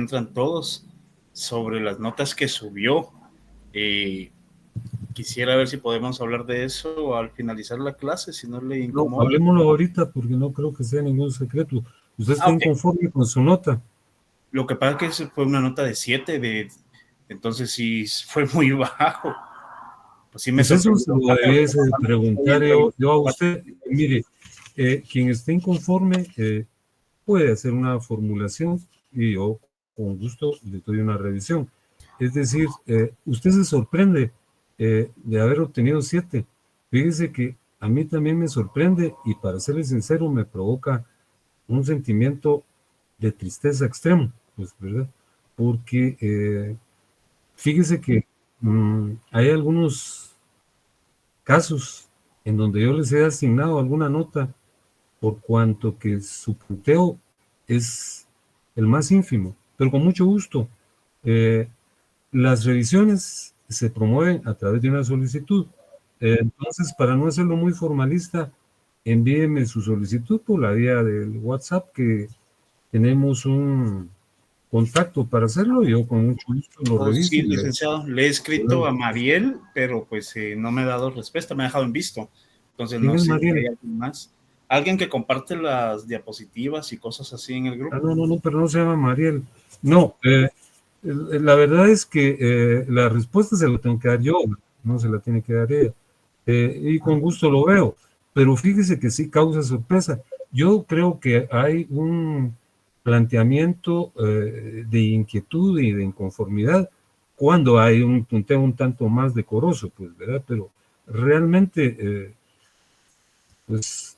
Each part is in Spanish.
entran todos sobre las notas que subió. Quisiera ver si podemos hablar de eso al finalizar la clase, si no le No, incomoda. hablemoslo ahorita porque no creo que sea ningún secreto. ¿Usted está Ok. inconforme con su nota? Lo que pasa es que fue una nota de 7, entonces sí fue muy bajo. Pues sí me Pues eso se sorprendió. lo debiese Estoy preguntar entre los yo a cuatro. usted. Mire, quien esté inconforme puede hacer una formulación y yo con gusto le doy una revisión. Es decir, usted se sorprende de haber obtenido 7. Fíjese que a mí también me sorprende y para serle sincero me provoca un sentimiento de tristeza extremo, pues, ¿verdad? Porque fíjese que hay algunos casos en donde yo les he asignado alguna nota por cuanto que su punteo es el más ínfimo, pero con mucho gusto. Eh, las revisiones se promueven a través de una solicitud. Entonces, para no hacerlo muy formalista, envíeme su solicitud por la vía del WhatsApp, que tenemos un contacto para hacerlo, y yo con mucho gusto lo Oh, reviso. sí, licenciado. Le he escrito a Mariel, pero pues no me ha dado respuesta, me ha dejado en visto. Entonces ¿Quién no es sé si hay Mariel? alguien más. Alguien que comparte las diapositivas y cosas así en el grupo. No, pero no se llama Mariel. No, la verdad es que la respuesta se la tengo que dar yo, no se la tiene que dar ella. Y con gusto lo veo, pero fíjese que sí causa sorpresa. Yo creo que hay un planteamiento de inquietud y de inconformidad cuando hay un punteo un tanto más decoroso, pues, ¿verdad? Pero realmente, pues,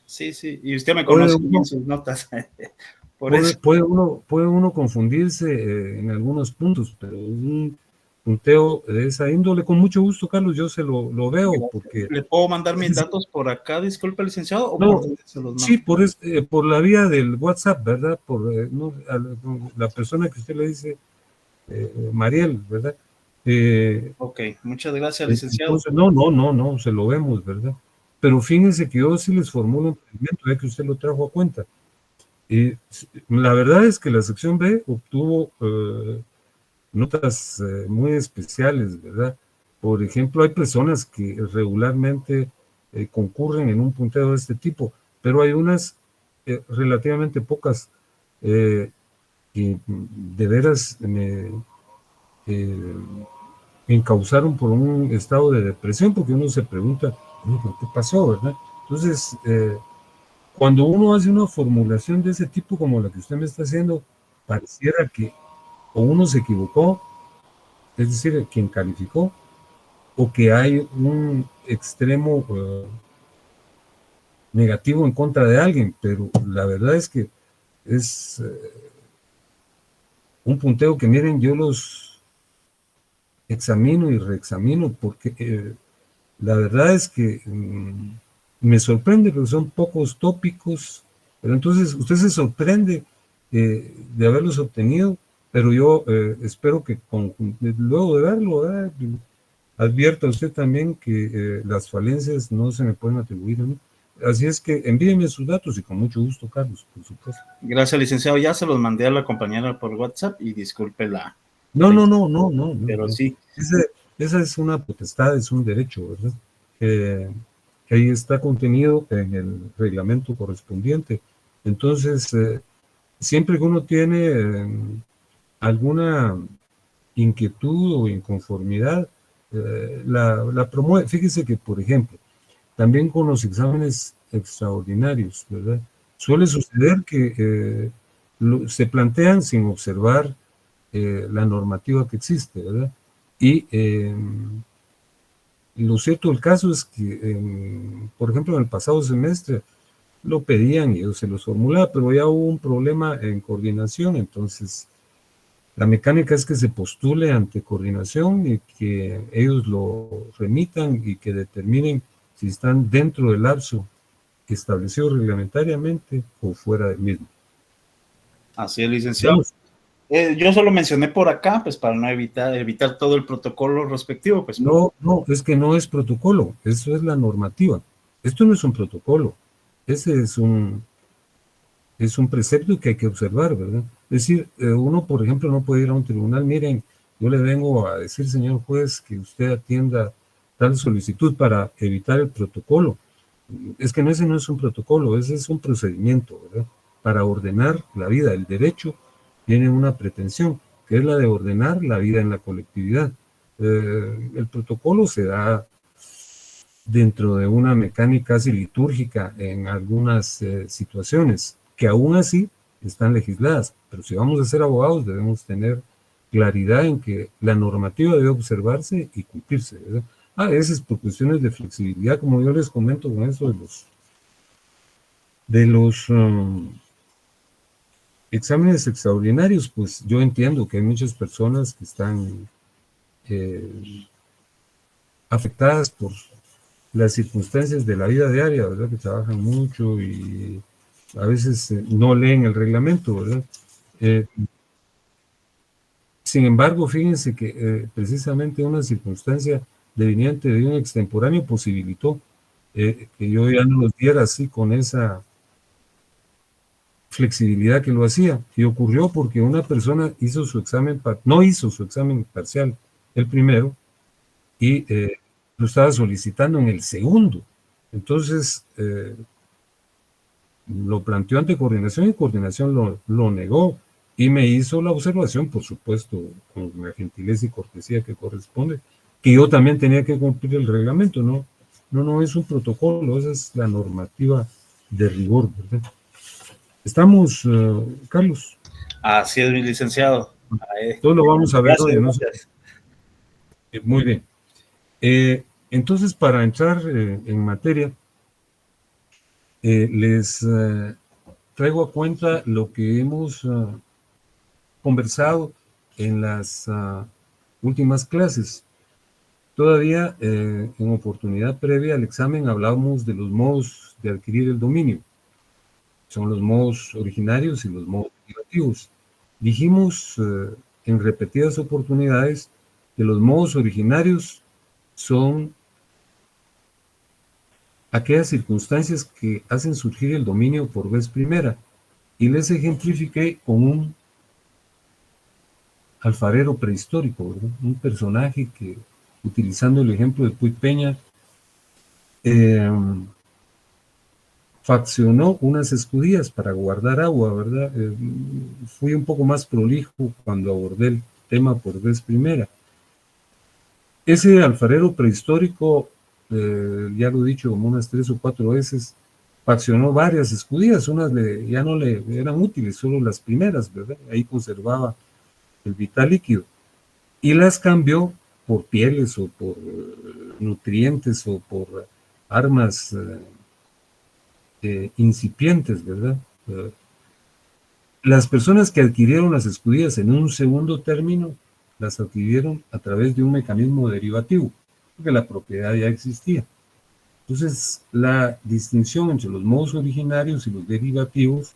Sí, sí, y usted me puede conoce bien uno sus notas. Por eso. puede uno confundirse en algunos puntos, pero un punteo de esa índole, con mucho gusto, Carlos, yo se lo veo, Gracias. porque ¿Le puedo mandar mis es, datos por acá, disculpe, licenciado, o por no, dónde se los sí, mando? por la vía del WhatsApp, ¿verdad? Por no, la persona que usted le dice, Mariel, ¿verdad? Ok, muchas gracias, licenciado. Entonces, no, se lo vemos, ¿verdad? Pero fíjense que yo sí les formulo un pedimento, ya que usted lo trajo a cuenta. Y la verdad es que la sección B obtuvo notas muy especiales, ¿verdad? Por ejemplo, hay personas que regularmente concurren en un punteo de este tipo, pero hay unas relativamente pocas que de veras eh, me encausaron por un estado de depresión, porque uno se pregunta, ¿por qué pasó, verdad? Entonces, cuando uno hace una formulación de ese tipo como la que usted me está haciendo, pareciera que o uno se equivocó, es decir, quien calificó, o que hay un extremo negativo en contra de alguien, pero la verdad es que es un punteo que, miren, yo los examino y reexamino porque la verdad es que me sorprende, porque son pocos tópicos, pero entonces usted se sorprende de haberlos obtenido, pero yo espero que luego de verlo, advierta usted también que las falencias no se me pueden atribuir a mí. Así es que envíeme sus datos y con mucho gusto, Carlos, por supuesto. Gracias, licenciado. Ya se los mandé a la compañera por WhatsApp y disculpe la No, no, no, no, no, insistencia, no, pero no. sí. Esa es una potestad, es un derecho, ¿verdad? Que ahí está contenido en el reglamento correspondiente. Entonces, siempre que uno tiene alguna inquietud o inconformidad, la promueve. Fíjese que, por ejemplo, también con los exámenes extraordinarios, ¿verdad? Suele suceder que se plantean sin observar la normativa que existe, ¿verdad? Y lo cierto del caso es que, por ejemplo, en el pasado semestre lo pedían y yo se los formulaba, pero ya hubo un problema en coordinación, entonces la mecánica es que se postule ante coordinación y que ellos lo remitan y que determinen si están dentro del lapso establecido reglamentariamente o fuera del mismo. Así es, licenciado. Vamos. Yo solo mencioné por acá, pues para no evitar todo el protocolo respectivo, pues. No, es que no es protocolo, eso es la normativa. Esto no es un protocolo, ese es es un precepto que hay que observar, ¿verdad? Es decir, uno, por ejemplo, no puede ir a un tribunal, miren, yo le vengo a decir, señor juez, que usted atienda tal solicitud para evitar el protocolo. Es que ese no es un protocolo, ese es un procedimiento, ¿verdad? Para ordenar la vida. El derecho tiene una pretensión, que es la de ordenar la vida en la colectividad. El protocolo se da dentro de una mecánica casi litúrgica en algunas situaciones, que aún así están legisladas. Pero si vamos a ser abogados, debemos tener claridad en que la normativa debe observarse y cumplirse, ¿verdad? A veces por cuestiones de flexibilidad, como yo les comento con eso de los exámenes extraordinarios, pues yo entiendo que hay muchas personas que están afectadas por las circunstancias de la vida diaria, ¿verdad? Que trabajan mucho y a veces no leen el reglamento, ¿verdad? Eh, Sin embargo, fíjense que precisamente una circunstancia deveniente de un extemporáneo posibilitó que yo ya no los diera así con esa flexibilidad que lo hacía. Y ocurrió porque una persona hizo su examen, no hizo su examen parcial el primero y lo estaba solicitando en el segundo. Entonces, lo planteó ante coordinación y coordinación lo negó y me hizo la observación, por supuesto, con la gentileza y cortesía que corresponde, que yo también tenía que cumplir el reglamento, ¿no? No es un protocolo, esa es la normativa de rigor, ¿verdad? Estamos, Carlos. Así es, mi licenciado. Todo lo vamos a ver Gracias, hoy, ¿no? gracias. Muy bien. Entonces, para entrar en materia, les traigo a cuenta lo que hemos conversado en las últimas clases. Todavía en oportunidad previa al examen hablábamos de los modos de adquirir el dominio. Son los modos originarios y los modos derivativos. Dijimos en repetidas oportunidades que los modos originarios son aquellas circunstancias que hacen surgir el dominio por vez primera. Y les ejemplifiqué con un alfarero prehistórico, ¿verdad? Un personaje que, utilizando el ejemplo de Puy Peña, faccionó unas escudillas para guardar agua, ¿verdad? Fui un poco más prolijo cuando abordé el tema por vez primera. Ese alfarero prehistórico, ya lo he dicho como unas 3 o 4 veces, faccionó varias escudillas, unas ya no le eran útiles, solo las primeras, ¿verdad? Ahí conservaba el vital líquido. Y las cambió por pieles o por nutrientes o por armas incipientes, ¿verdad? Las personas que adquirieron las escudillas en un segundo término, las adquirieron a través de un mecanismo derivativo, porque la propiedad ya existía. Entonces, la distinción entre los modos originarios y los derivativos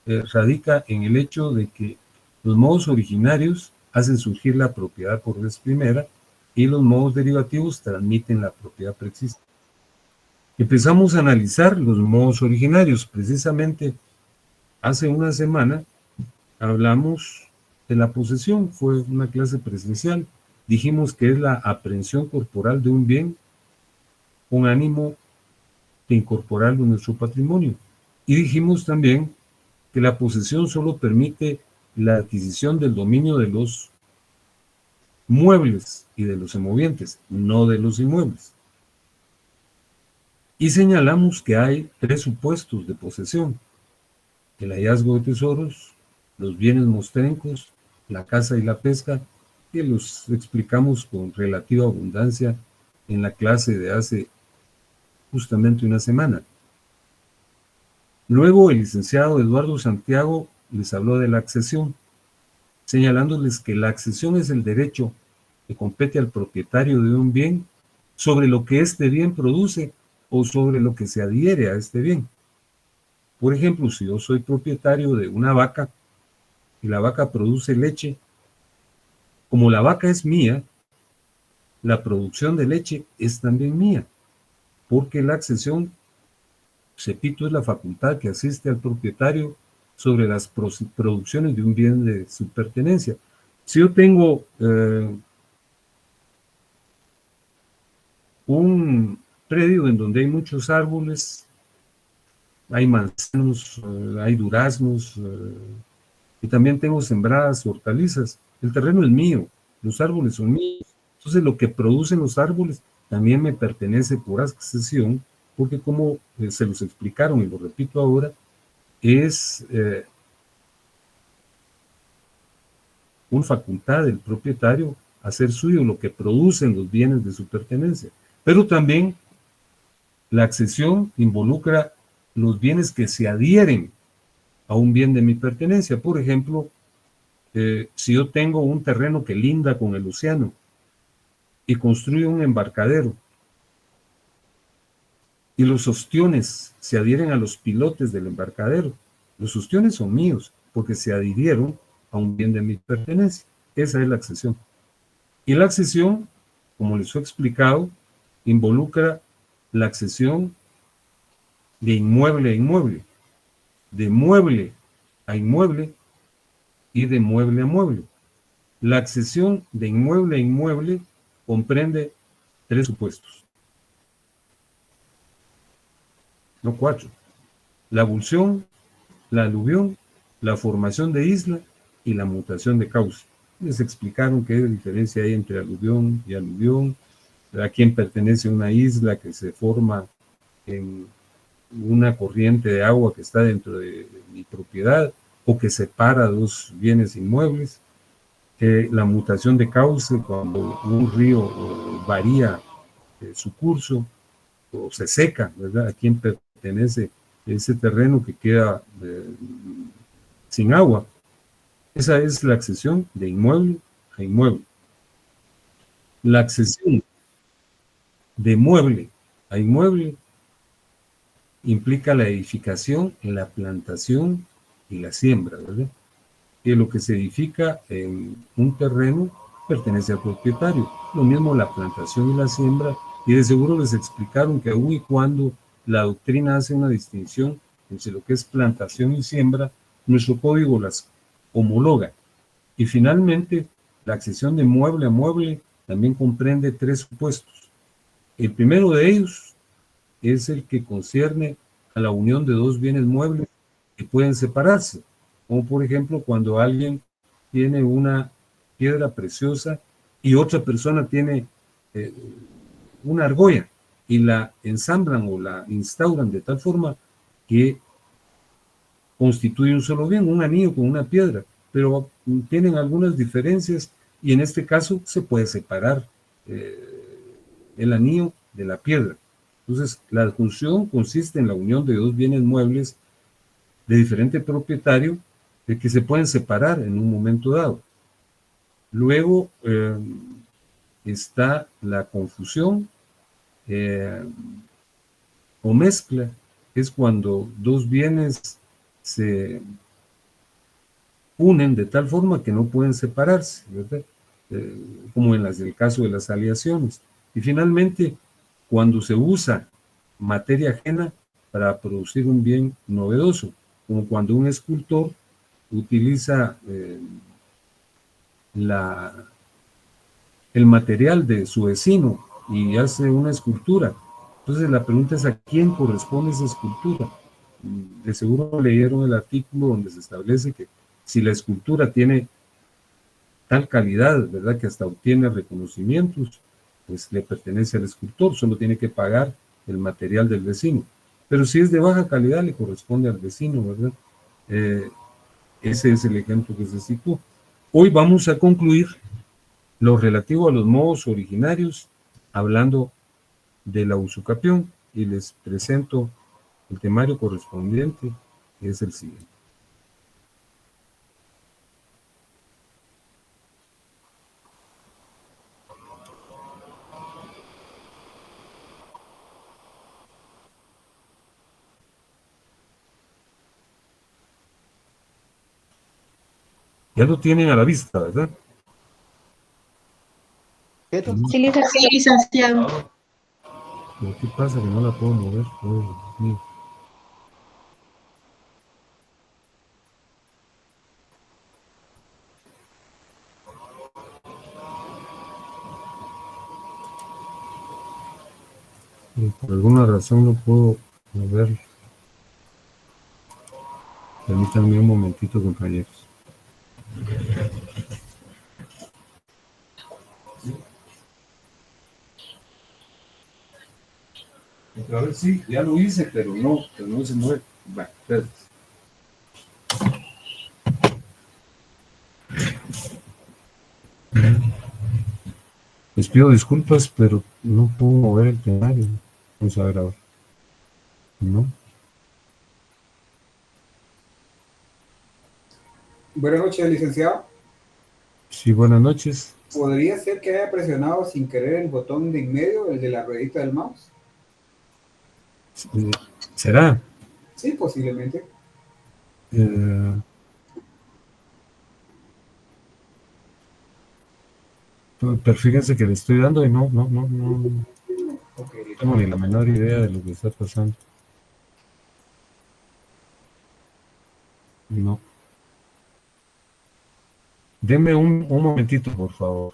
radica en el hecho de que los modos originarios hacen surgir la propiedad por vez primera y los modos derivativos transmiten la propiedad preexistente. Empezamos a analizar los modos originarios. Precisamente hace una semana hablamos de la posesión, fue una clase presencial. Dijimos que es la aprehensión corporal de un bien con ánimo de incorporarlo en nuestro patrimonio. Y dijimos también que la posesión solo permite la adquisición del dominio de los muebles y de los semovientes, no de los inmuebles. Y señalamos que hay 3 supuestos de posesión: el hallazgo de tesoros, los bienes mostrencos, la caza y la pesca, que los explicamos con relativa abundancia en la clase de hace justamente una semana. Luego el licenciado Eduardo Santiago les habló de la accesión, señalándoles que la accesión es el derecho que compete al propietario de un bien sobre lo que este bien produce o sobre lo que se adhiere a este bien. Por ejemplo, si yo soy propietario de una vaca y la vaca produce leche, como la vaca es mía, la producción de leche es también mía, porque la accesión Repito, es la facultad que asiste al propietario sobre las producciones de un bien de su pertenencia. Si yo tengo un predio en donde hay muchos árboles, hay manzanos, hay duraznos, y también tengo sembradas hortalizas. El terreno es mío, los árboles son míos. Entonces lo que producen los árboles también me pertenece por accesión, porque como se los explicaron y lo repito ahora, es una facultad del propietario hacer suyo lo que producen los bienes de su pertenencia. Pero también la accesión involucra los bienes que se adhieren a un bien de mi pertenencia. Por ejemplo, si yo tengo un terreno que linda con el océano y construyo un embarcadero y los ostiones se adhieren a los pilotes del embarcadero, los ostiones son míos porque se adhirieron a un bien de mi pertenencia. Esa es la accesión. Y la accesión, como les he explicado, involucra la accesión de inmueble a inmueble, de mueble a inmueble y de mueble a mueble. La accesión de inmueble a inmueble comprende 3 supuestos, no 4. La abulsión, la aluvión, la formación de isla y la mutación de cauce. Les explicaron qué diferencia hay entre aluvión y aluvión, a quién pertenece una isla que se forma en una corriente de agua que está dentro de mi propiedad o que separa 2 bienes inmuebles. La mutación de cauce, cuando un río varía su curso o se seca, ¿verdad? ¿A quién pertenece ese terreno que queda sin agua? Esa es la accesión de inmueble a inmueble. La accesión de mueble a inmueble implica la edificación, la plantación y la siembra, ¿verdad? Que lo que se edifica en un terreno pertenece al propietario. Lo mismo la plantación y la siembra, y de seguro les explicaron que aun y cuando la doctrina hace una distinción entre lo que es plantación y siembra, nuestro código las homologa. Y finalmente, la accesión de mueble a mueble también comprende 3 supuestos. El primero de ellos es el que concierne a la unión de 2 bienes muebles que pueden separarse, como por ejemplo cuando alguien tiene una piedra preciosa y otra persona tiene una argolla y la ensamblan o la instauran de tal forma que constituye un solo bien, un anillo con una piedra, pero tienen algunas diferencias y en este caso se puede separar el anillo de la piedra. Entonces, la adjunción consiste en la unión de 2 bienes muebles de diferente propietario que se pueden separar en un momento dado. Luego está la confusión o mezcla, es cuando 2 bienes se unen de tal forma que no pueden separarse, ¿verdad? Como en el caso de las aleaciones. Y finalmente, cuando se usa materia ajena para producir un bien novedoso, como cuando un escultor utiliza el material de su vecino y hace una escultura. Entonces la pregunta es: ¿a quién corresponde esa escultura? De seguro leyeron el artículo donde se establece que si la escultura tiene tal calidad, ¿verdad?, que hasta obtiene reconocimientos, pues le pertenece al escultor, solo tiene que pagar el material del vecino. Pero si es de baja calidad, le corresponde al vecino, ¿verdad? Ese es el ejemplo que se citó. Hoy vamos a concluir lo relativo a los modos originarios, hablando de la usucapión, y les presento el temario correspondiente, que es el siguiente. Ya lo tienen a la vista, ¿verdad? Sí, licenciado. ¿Pero qué pasa que no la puedo mover? Oh, Dios mío. pero por alguna razón no puedo moverlo. Permítanme un momentito, compañeros. A ver, sí, ya lo hice, pero no se mueve. Bueno, espérate. Les pido disculpas, pero no puedo mover el temario. Vamos a ver ahora. ¿No? Buenas noches, licenciado. Sí, buenas noches. ¿Podría ser que haya presionado sin querer el botón de en medio, el de la ruedita del mouse? ¿Será? Sí, posiblemente. Eh, pero fíjense que le estoy dando y no Ok, tengo ni la menor idea de lo que está pasando. No. Deme un momentito, por favor.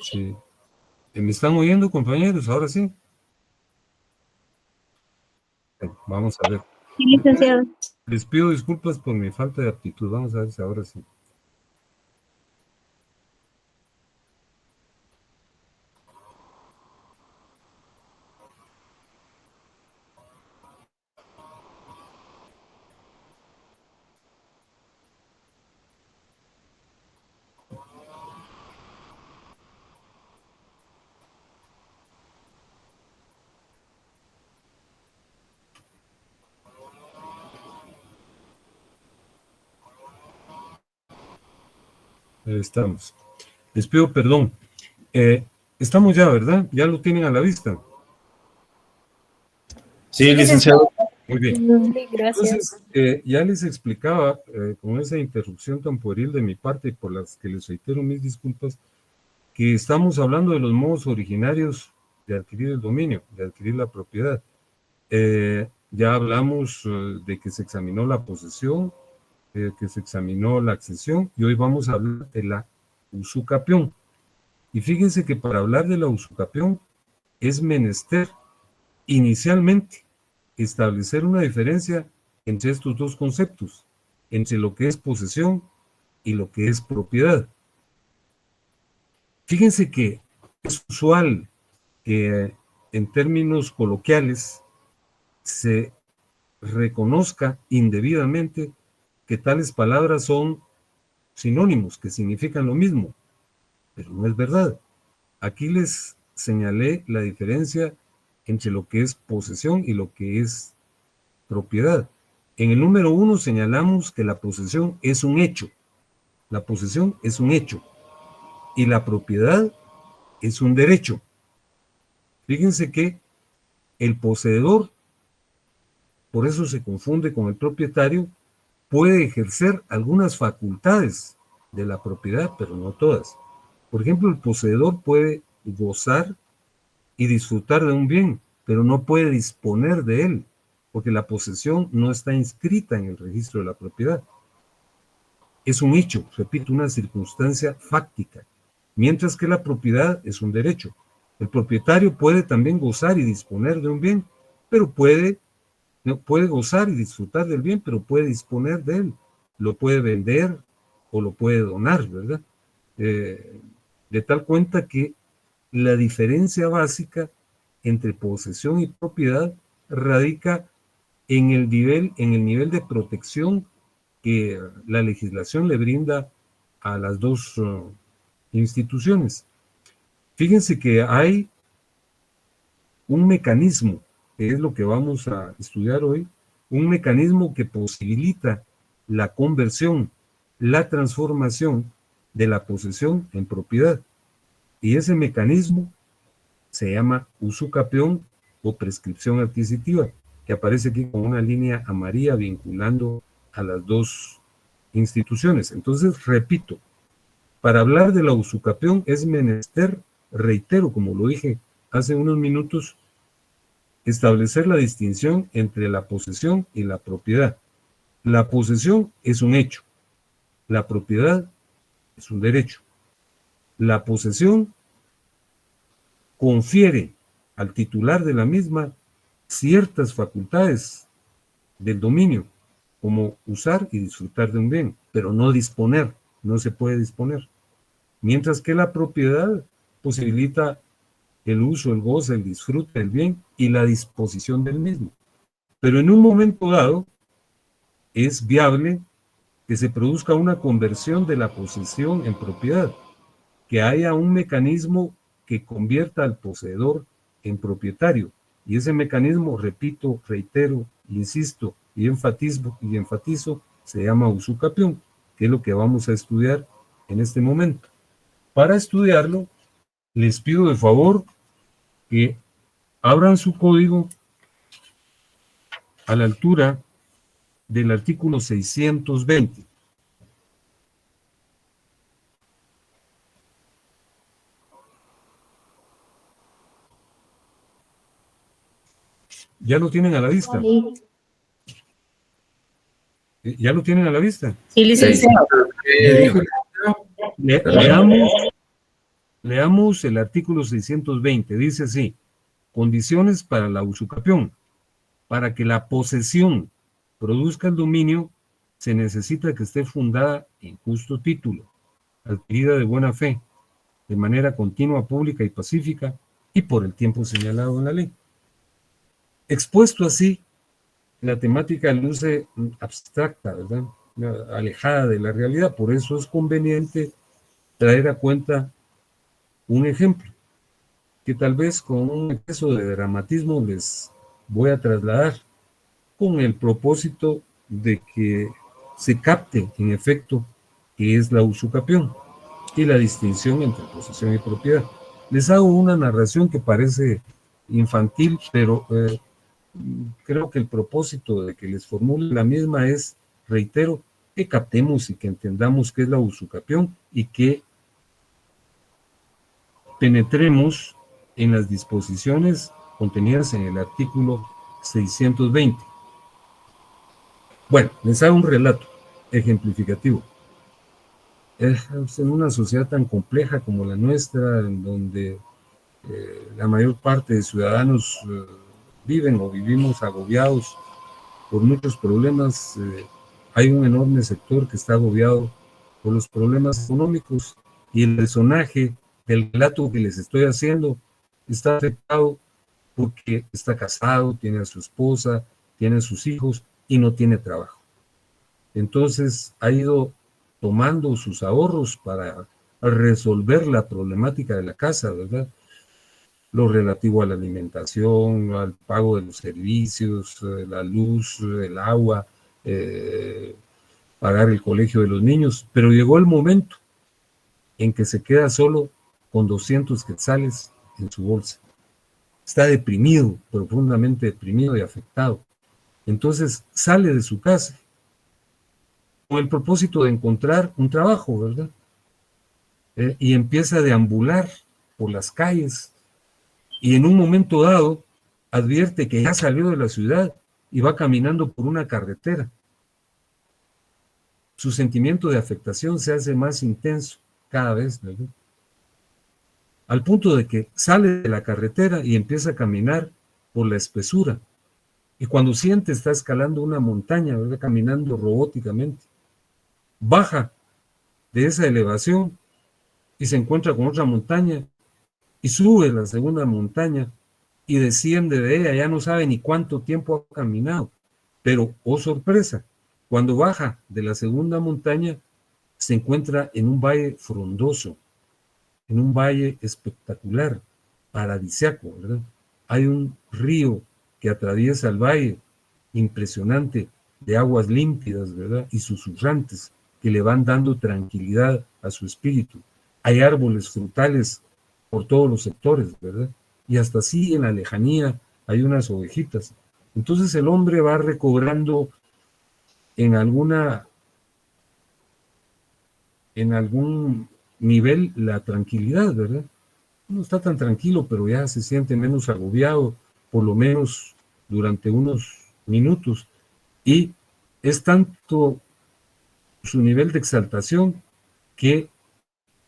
Sí. ¿Me están oyendo, compañeros? Ahora sí. Vamos a ver. Sí, licenciado. Les pido disculpas por mi falta de aptitud. Vamos a ver si ahora sí. Estamos. Les pido perdón. Estamos ya, ¿verdad? Ya lo tienen a la vista. Sí, licenciado. Muy bien. Sí, gracias. Entonces, ya les explicaba, con esa interrupción tan pueril de mi parte y por las que les reitero mis disculpas, que estamos hablando de los modos originarios de adquirir el dominio, de adquirir la propiedad. Ya hablamos de que se examinó la posesión, que se examinó la accesión, y hoy vamos a hablar de la usucapión. Y fíjense que para hablar de la usucapión es menester inicialmente establecer una diferencia entre estos dos conceptos, entre lo que es posesión y lo que es propiedad. Fíjense que es usual que en términos coloquiales se reconozca indebidamente que tales palabras son sinónimos, que significan lo mismo, pero no es verdad. Aquí les señalé la diferencia entre lo que es posesión y lo que es propiedad. En el número 1 señalamos que la posesión es un hecho. La posesión es un hecho y la propiedad es un derecho. Fíjense que el poseedor, por eso se confunde con el propietario, puede ejercer algunas facultades de la propiedad, pero no todas. Por ejemplo, el poseedor puede gozar y disfrutar de un bien, pero no puede disponer de él, porque la posesión no está inscrita en el registro de la propiedad. Es un hecho, repito, una circunstancia fáctica, mientras que la propiedad es un derecho. El propietario puede también gozar y disponer de un bien, pero puede gozar y disfrutar del bien, pero puede disponer de él. Lo puede vender o lo puede donar, ¿verdad? De tal cuenta que la diferencia básica entre posesión y propiedad radica en el nivel de protección que la legislación le brinda a las dos instituciones. Fíjense que hay un mecanismo, que es lo que vamos a estudiar hoy, un mecanismo que posibilita la conversión, la transformación de la posesión en propiedad. Y ese mecanismo se llama usucapión o prescripción adquisitiva, que aparece aquí con una línea amarilla vinculando a las dos instituciones. Entonces, repito, para hablar de la usucapión es menester, reitero, como lo dije hace unos minutos, establecer la distinción entre la posesión y la propiedad. La posesión es un hecho, la propiedad es un derecho. La posesión confiere al titular de la misma ciertas facultades del dominio, como usar y disfrutar de un bien, pero no disponer, no se puede disponer. Mientras que la propiedad posibilita el uso, el goce, el disfrute del bien y la disposición del mismo. Pero en un momento dado es viable que se produzca una conversión de la posesión en propiedad, que haya un mecanismo que convierta al poseedor en propietario. Y ese mecanismo, repito, reitero, insisto y enfatizo, se llama usucapión, que es lo que vamos a estudiar en este momento. Para estudiarlo, les pido de favor que abran su código a la altura del artículo 620. ¿Ya lo tienen a la vista? ¿Ya lo tienen a la vista? Sí, licenciado. Leamos el artículo 620. Dice así: condiciones para la usucapión. Para que la posesión produzca el dominio, se necesita que esté fundada en justo título, adquirida de buena fe, de manera continua, pública y pacífica, y por el tiempo señalado en la ley. Expuesto así, la temática luce abstracta, ¿verdad? Alejada de la realidad. Por eso es conveniente traer a cuenta un ejemplo que tal vez con un exceso de dramatismo les voy a trasladar, con el propósito de que se capte en efecto qué es la usucapión. y la distinción entre posesión y propiedad. Les hago una narración que parece infantil, pero creo que el propósito de que les formule la misma es, reitero, que captemos y que entendamos qué es la usucapión y que penetremos en las disposiciones contenidas en el artículo 620. Bueno, les hago un relato ejemplificativo. En una sociedad tan compleja como la nuestra, en donde la mayor parte de ciudadanos viven o vivimos agobiados por muchos problemas, hay un enorme sector que está agobiado por los problemas económicos, y el personaje del relato que les estoy haciendo está afectado porque está casado, tiene a su esposa, tiene a sus hijos y no tiene trabajo. Entonces ha ido tomando sus ahorros para resolver la problemática de la casa, ¿verdad? Lo relativo a la alimentación, al pago de los servicios, la luz, el agua, pagar el colegio de los niños. Pero llegó el momento en que se queda solo con 200 quetzales en su bolsa. Está deprimido, profundamente deprimido y afectado. Entonces sale de su casa con el propósito de encontrar un trabajo, ¿verdad? Y empieza a deambular por las calles, y en un momento dado advierte que ya salió de la ciudad y va caminando por una carretera. Su sentimiento de afectación se hace más intenso cada vez, ¿verdad? Al punto de que sale de la carretera y empieza a caminar por la espesura. Y cuando siente está escalando una montaña, ¿verdad? Caminando robóticamente. Baja de esa elevación y se encuentra con otra montaña, y sube la segunda montaña y desciende de ella. Ya no sabe ni cuánto tiempo ha caminado, pero, oh sorpresa, cuando baja de la segunda montaña se encuentra en un valle frondoso, en un valle espectacular, paradisíaco, ¿verdad? Hay un río que atraviesa el valle, impresionante, de aguas límpidas, ¿verdad? Y susurrantes, que le van dando tranquilidad a su espíritu. Hay árboles frutales por todos los sectores, ¿verdad? Y hasta así en la lejanía hay unas ovejitas. Entonces el hombre va recobrando en algún nivel la tranquilidad, ¿verdad? No está tan tranquilo, pero ya se siente menos agobiado, por lo menos durante unos minutos. Y es tanto su nivel de exaltación que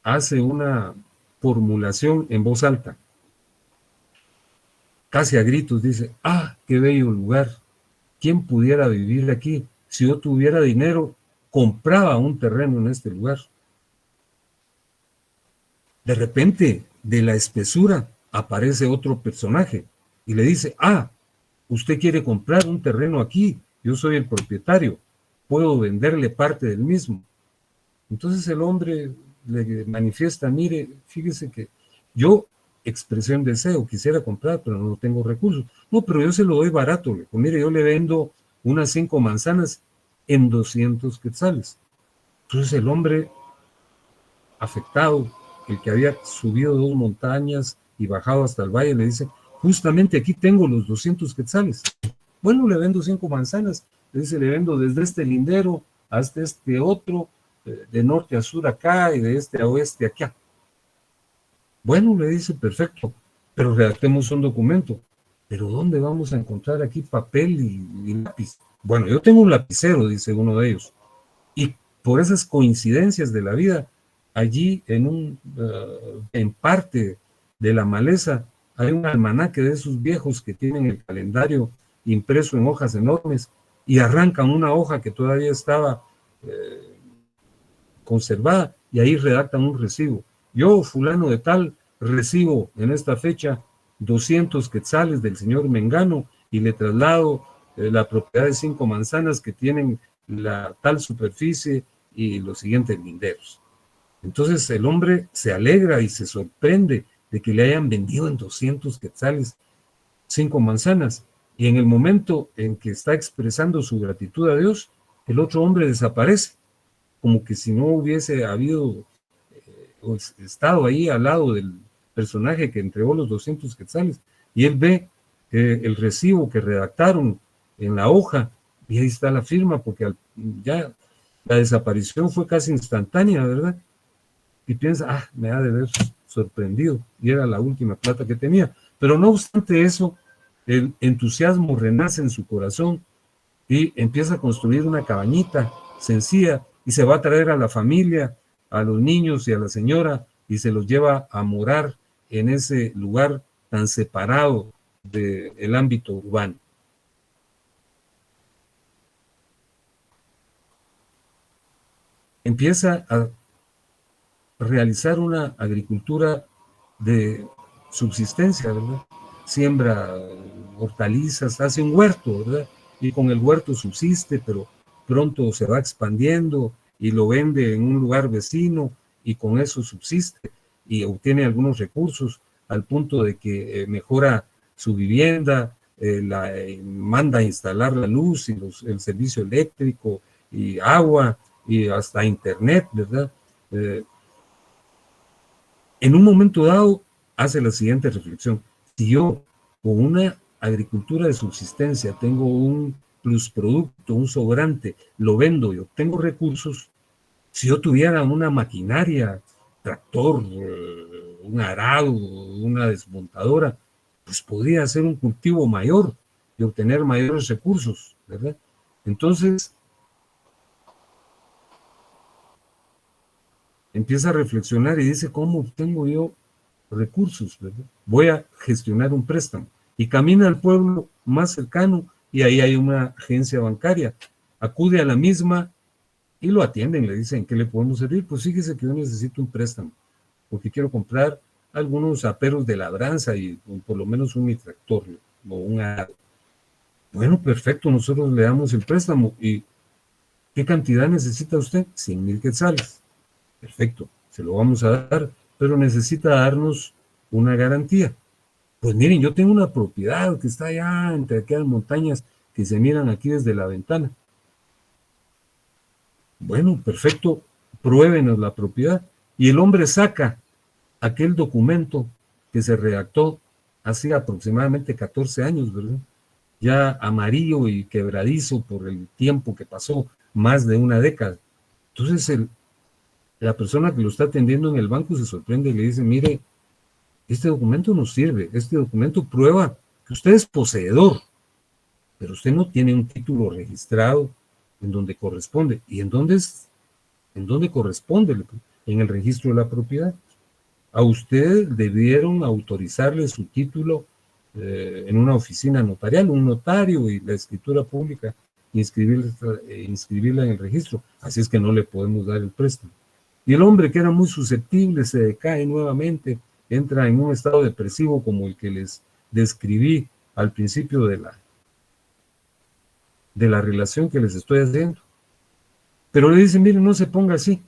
hace una formulación en voz alta, casi a gritos, dice: ¡ah, qué bello lugar! ¿Quién pudiera vivir aquí? Si yo tuviera dinero, compraba un terreno en este lugar. De repente, de la espesura, aparece otro personaje y le dice: ah, usted quiere comprar un terreno aquí, yo soy el propietario, puedo venderle parte del mismo. Entonces el hombre le manifiesta: mire, fíjese que yo expresé un deseo, quisiera comprar, pero no tengo recursos. No, pero yo se lo doy barato. Le digo: mire, yo le vendo unas 5 manzanas en 200 quetzales. Entonces el hombre afectado, el que había subido 2 montañas y bajado hasta el valle, le dice: justamente aquí tengo los 200 quetzales. Bueno, le vendo 5 manzanas. Le dice: le vendo desde este lindero hasta este otro, de norte a sur acá y de este a oeste acá. Bueno, le dice: perfecto, pero redactemos un documento. ¿Pero dónde vamos a encontrar aquí papel y lápiz? Bueno, yo tengo un lapicero, dice uno de ellos. Y por esas coincidencias de la vida, allí en parte de la maleza hay un almanaque de esos viejos que tienen el calendario impreso en hojas enormes, y arrancan una hoja que todavía estaba conservada, y ahí redactan un recibo. Yo, fulano de tal, recibo en esta fecha 200 quetzales del señor Mengano y le traslado la propiedad de 5 manzanas que tienen la tal superficie y los siguientes linderos. Entonces el hombre se alegra y se sorprende de que le hayan vendido en 200 quetzales 5 manzanas, y en el momento en que está expresando su gratitud a Dios, el otro hombre desaparece, como que si no hubiese habido estado ahí al lado del personaje que entregó los 200 quetzales, y él ve el recibo que redactaron en la hoja, y ahí está la firma, porque ya la desaparición fue casi instantánea, ¿verdad? Y piensa, me ha de haber sorprendido, y era la última plata que tenía. Pero no obstante eso, el entusiasmo renace en su corazón y empieza a construir una cabañita sencilla y se va a traer a la familia, a los niños y a la señora, y se los lleva a morar en ese lugar tan separado del ámbito urbano. Empieza a realizar una agricultura de subsistencia, ¿verdad? Siembra hortalizas, hace un huerto, ¿verdad? Y con el huerto subsiste, pero pronto se va expandiendo y lo vende en un lugar vecino y con eso subsiste y obtiene algunos recursos al punto de que mejora su vivienda, manda a instalar la luz y el servicio eléctrico y agua y hasta internet, ¿verdad? En un momento dado hace la siguiente reflexión: si yo con una agricultura de subsistencia tengo un plusproducto, un sobrante, lo vendo y obtengo recursos, si yo tuviera una maquinaria, tractor, un arado, una desmontadora, pues podría hacer un cultivo mayor y obtener mayores recursos, ¿verdad? Entonces, empieza a reflexionar y dice, ¿cómo obtengo yo recursos, ¿verdad? Voy a gestionar un préstamo. Y camina al pueblo más cercano y ahí hay una agencia bancaria. Acude a la misma y lo atienden, le dicen, ¿qué le podemos servir? Pues fíjese que yo necesito un préstamo, porque quiero comprar algunos aperos de labranza y por lo menos un tractor o un arado. Bueno, perfecto, nosotros le damos el préstamo. ¿Y qué cantidad necesita usted? 100,000 quetzales. Perfecto, se lo vamos a dar, pero necesita darnos una garantía. Pues miren, yo tengo una propiedad que está allá entre aquellas montañas que se miran aquí desde la ventana. Bueno, perfecto, pruébenos la propiedad. Y el hombre saca aquel documento que se redactó hace aproximadamente 14 años, ¿verdad? Ya amarillo y quebradizo por el tiempo que pasó, más de una década. Entonces la persona que lo está atendiendo en el banco se sorprende y le dice, mire, este documento no sirve, este documento prueba que usted es poseedor, pero usted no tiene un título registrado en donde corresponde. ¿Y en dónde corresponde? En el registro de la propiedad. A usted debieron autorizarle su título en una oficina notarial, un notario y la escritura pública, inscribirla en el registro. Así es que no le podemos dar el préstamo. Y el hombre, que era muy susceptible, se decae nuevamente, entra en un estado depresivo como el que les describí al principio de la relación que les estoy haciendo. Pero le dicen, miren, no se ponga así.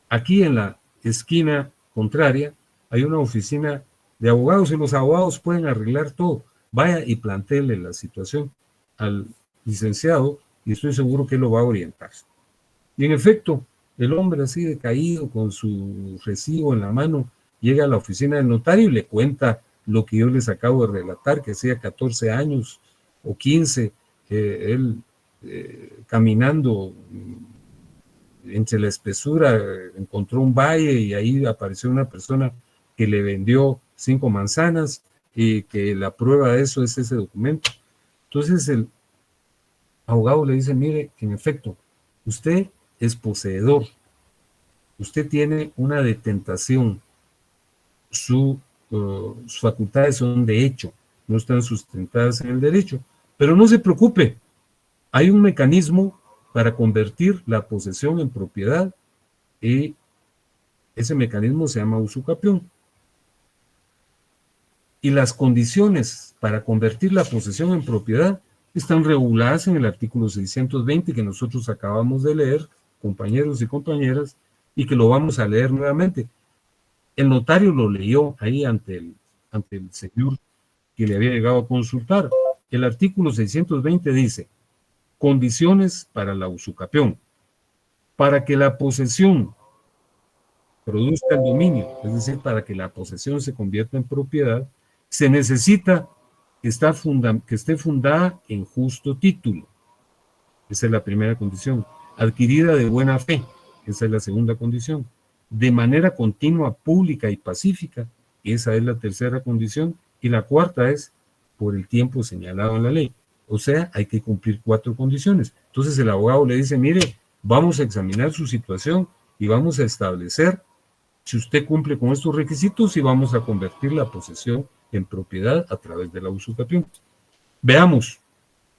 Aquí en la esquina contraria hay una oficina de abogados y los abogados pueden arreglar todo. Vaya y plantéele la situación al licenciado y estoy seguro que él lo va a orientar. Y en efecto, el hombre así decaído con su recibo en la mano llega a la oficina del notario y le cuenta lo que yo les acabo de relatar, que hacía 14 años o 15, él caminando entre la espesura encontró un valle y ahí apareció una persona que le vendió 5 manzanas y que la prueba de eso es ese documento. Entonces el abogado le dice, mire, en efecto, usted es poseedor, usted tiene una detentación, sus facultades son de hecho, no están sustentadas en el derecho, pero no se preocupe, hay un mecanismo para convertir la posesión en propiedad y ese mecanismo se llama usucapión. Y las condiciones para convertir la posesión en propiedad están reguladas en el artículo 620 que nosotros acabamos de leer, compañeros y compañeras, y que lo vamos a leer nuevamente. El notario lo leyó ahí ante el señor que le había llegado a consultar. El artículo 620 dice, condiciones para la usucapión. Para que la posesión produzca el dominio, es decir, para que la posesión se convierta en propiedad, se necesita que esté fundada en justo título. Esa es la primera condición. Adquirida de buena fe. Esa es la segunda condición. De manera continua, pública y pacífica. Esa es la tercera condición. Y la cuarta es por el tiempo señalado en la ley. O sea, hay que cumplir 4 condiciones. Entonces el abogado le dice, mire, vamos a examinar su situación y vamos a establecer si usted cumple con estos requisitos y vamos a convertir la posesión en propiedad a través de la usucapión. Veamos,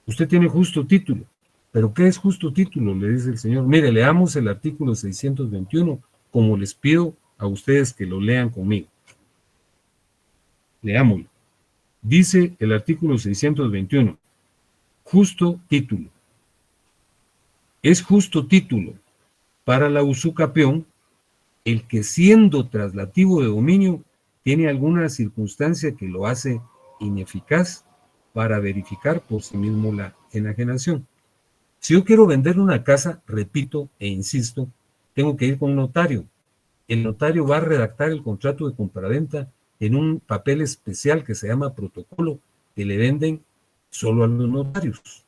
usted tiene justo título. ¿Pero qué es justo título? Le dice el señor. Mire, leamos el artículo 621, como les pido a ustedes que lo lean conmigo. Leámoslo. Dice el artículo 621, justo título. Es justo título para la usucapión el que siendo traslativo de dominio tiene alguna circunstancia que lo hace ineficaz para verificar por sí mismo la enajenación. Si yo quiero vender una casa, repito e insisto, tengo que ir con un notario. El notario va a redactar el contrato de compraventa en un papel especial que se llama protocolo, que le venden solo a los notarios.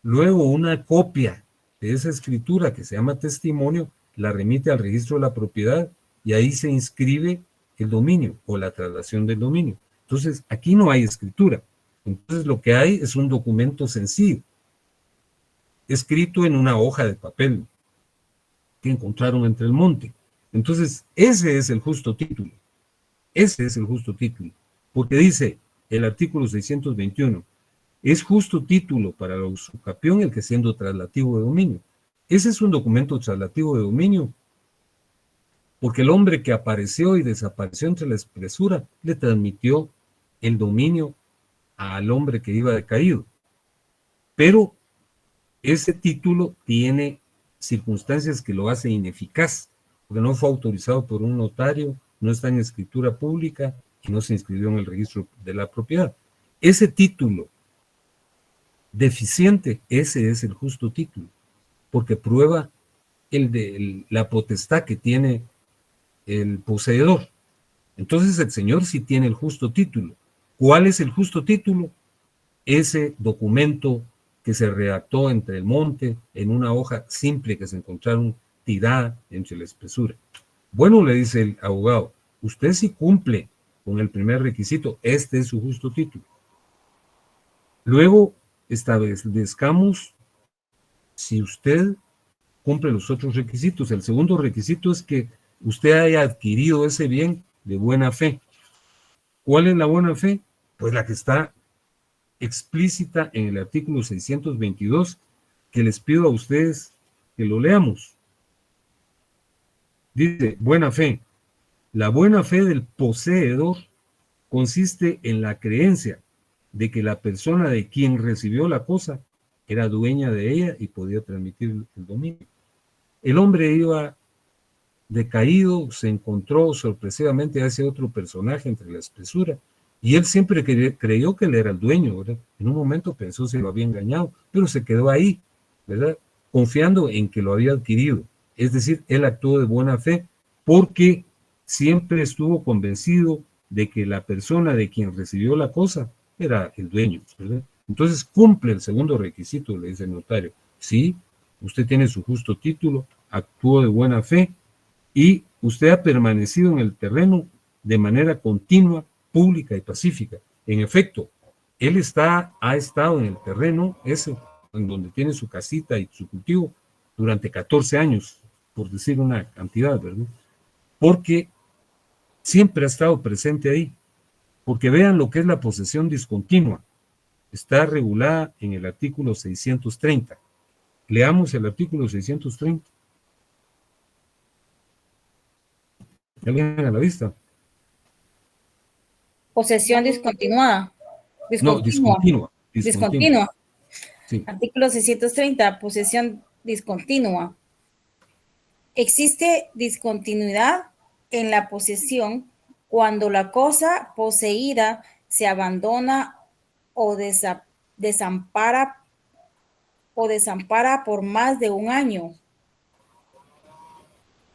Luego una copia de esa escritura que se llama testimonio la remite al registro de la propiedad y ahí se inscribe el dominio o la traslación del dominio. Entonces, aquí no hay escritura. Entonces, lo que hay es un documento sencillo, escrito en una hoja de papel que encontraron entre el monte. Entonces, ese es el justo título. Ese es el justo título. Porque dice el artículo 621, es justo título para la usucapión el que siendo traslativo de dominio. Ese es un documento traslativo de dominio, porque el hombre que apareció y desapareció entre la espesura le transmitió el dominio al hombre que iba decaído. Pero ese título tiene circunstancias que lo hacen ineficaz, porque no fue autorizado por un notario, no está en escritura pública y no se inscribió en el registro de la propiedad. Ese título deficiente, ese es el justo título, porque prueba la potestad que tiene el poseedor. Entonces el señor sí tiene el justo título. ¿Cuál es el justo título? Ese documento que se redactó entre el monte en una hoja simple que se encontraron tirada entre la espesura. Bueno, le dice el abogado, usted sí cumple con el primer requisito, este es su justo título. Luego establezcamos si usted cumple los otros requisitos. El segundo requisito es que usted haya adquirido ese bien de buena fe. ¿Cuál es la buena fe? Pues la que está explícita en el artículo 622, que les pido a ustedes que lo leamos. Dice, buena fe. La buena fe del poseedor consiste en la creencia de que la persona de quien recibió la cosa era dueña de ella y podía transmitir el dominio. El hombre iba decaído, se encontró sorpresivamente a ese otro personaje entre la espesura, y él siempre creyó que él era el dueño, ¿verdad? En un momento pensó se lo había engañado, pero se quedó ahí, ¿verdad? Confiando en que lo había adquirido. Es decir, él actuó de buena fe porque siempre estuvo convencido de que la persona de quien recibió la cosa era el dueño, ¿verdad? Entonces cumple el segundo requisito, le dice el notario. Sí, usted tiene su justo título, actuó de buena fe y usted ha permanecido en el terreno de manera continua, pública y pacífica. En efecto, él ha estado en el terreno ese, en donde tiene su casita y su cultivo, durante 14 años, por decir una cantidad, ¿verdad? Porque siempre ha estado presente ahí. Porque vean lo que es la posesión discontinua. Está regulada en el artículo 630. Leamos el artículo 630. ¿Alguien a la vista? Posesión discontinuada. No, discontinua. Discontinua. Sí. Artículo 630, posesión discontinua. Existe discontinuidad en la posesión cuando la cosa poseída se abandona o desampara por más de un año.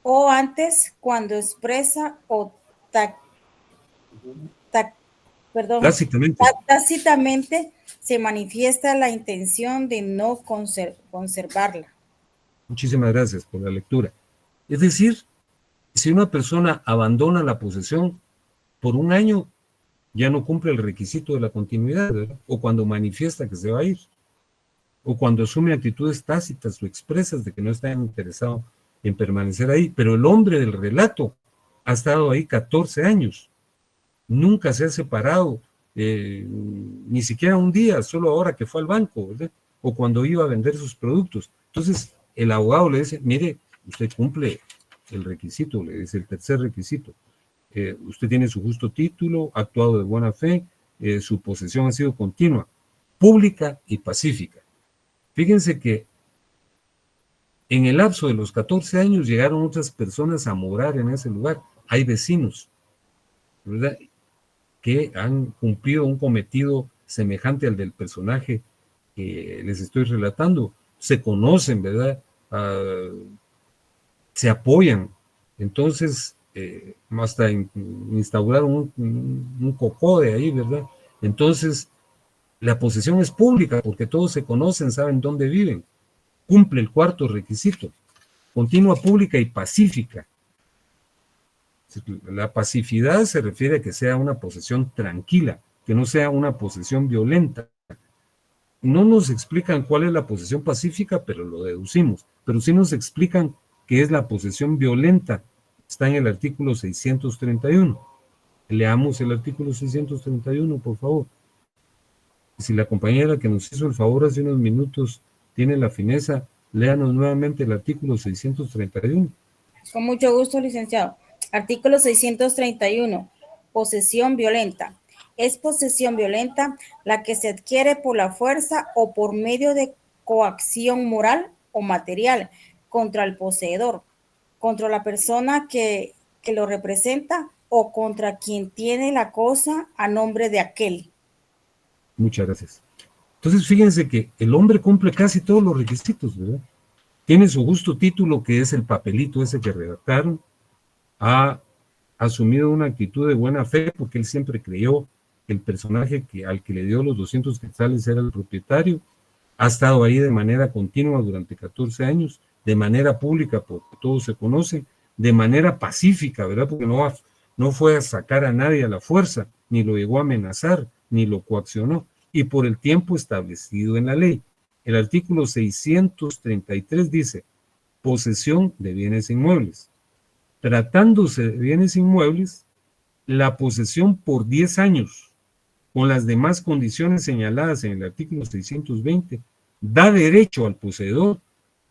o antes cuando expresa o Básicamente. tácitamente se manifiesta la intención de no conservarla. Muchísimas gracias por la lectura. Es decir, si una persona abandona la posesión por un año, ya no cumple el requisito de la continuidad, ¿verdad? O cuando manifiesta que se va a ir, o cuando asume actitudes tácitas o expresas de que no está interesado en permanecer ahí. Pero el hombre del relato ha estado ahí 14 años, nunca se ha separado, ni siquiera un día, solo ahora que fue al banco, ¿verdad? O cuando iba a vender sus productos. Entonces, el abogado le dice, mire, usted cumple el requisito, le dice el tercer requisito. Usted tiene su justo título, ha actuado de buena fe, su posesión ha sido continua, pública y pacífica. Fíjense que en el lapso de los 14 años llegaron otras personas a morar en ese lugar. Hay vecinos, ¿verdad?, que han cumplido un cometido semejante al del personaje que les estoy relatando. Se conocen, ¿verdad? Se apoyan. Entonces, hasta instauraron un cocode ahí, ¿verdad? Entonces, la posesión es pública porque todos se conocen, saben dónde viven. Cumple el cuarto requisito. Continua, pública y pacífica. La pacificidad se refiere a que sea una posesión tranquila, que no sea una posesión violenta. No nos explican cuál es la posesión pacífica, pero lo deducimos. Pero sí nos explican qué es la posesión violenta. Está en el artículo 631. Leamos el artículo 631, por favor. Si la compañera que nos hizo el favor hace unos minutos tiene la fineza, léanos nuevamente el artículo 631. Con mucho gusto, licenciado. Artículo 631. Posesión violenta. Es posesión violenta la que se adquiere por la fuerza o por medio de coacción moral o material contra el poseedor, contra la persona que lo representa o contra quien tiene la cosa a nombre de aquel. Muchas gracias. Entonces, fíjense que el hombre cumple casi todos los requisitos, ¿verdad? Tiene su justo título, que es el papelito ese que redactaron. Ha asumido una actitud de buena fe porque él siempre creyó que el personaje al que le dio los 200 quetzales era el propietario. Ha estado ahí de manera continua durante 14 años, de manera pública porque todos se conocen, de manera pacífica, ¿verdad? Porque no fue a sacar a nadie a la fuerza, ni lo llegó a amenazar, ni lo coaccionó, y por el tiempo establecido en la ley. El artículo 633 dice, posesión de bienes inmuebles. Tratándose de bienes inmuebles, la posesión por 10 años, con las demás condiciones señaladas en el artículo 620, da derecho al poseedor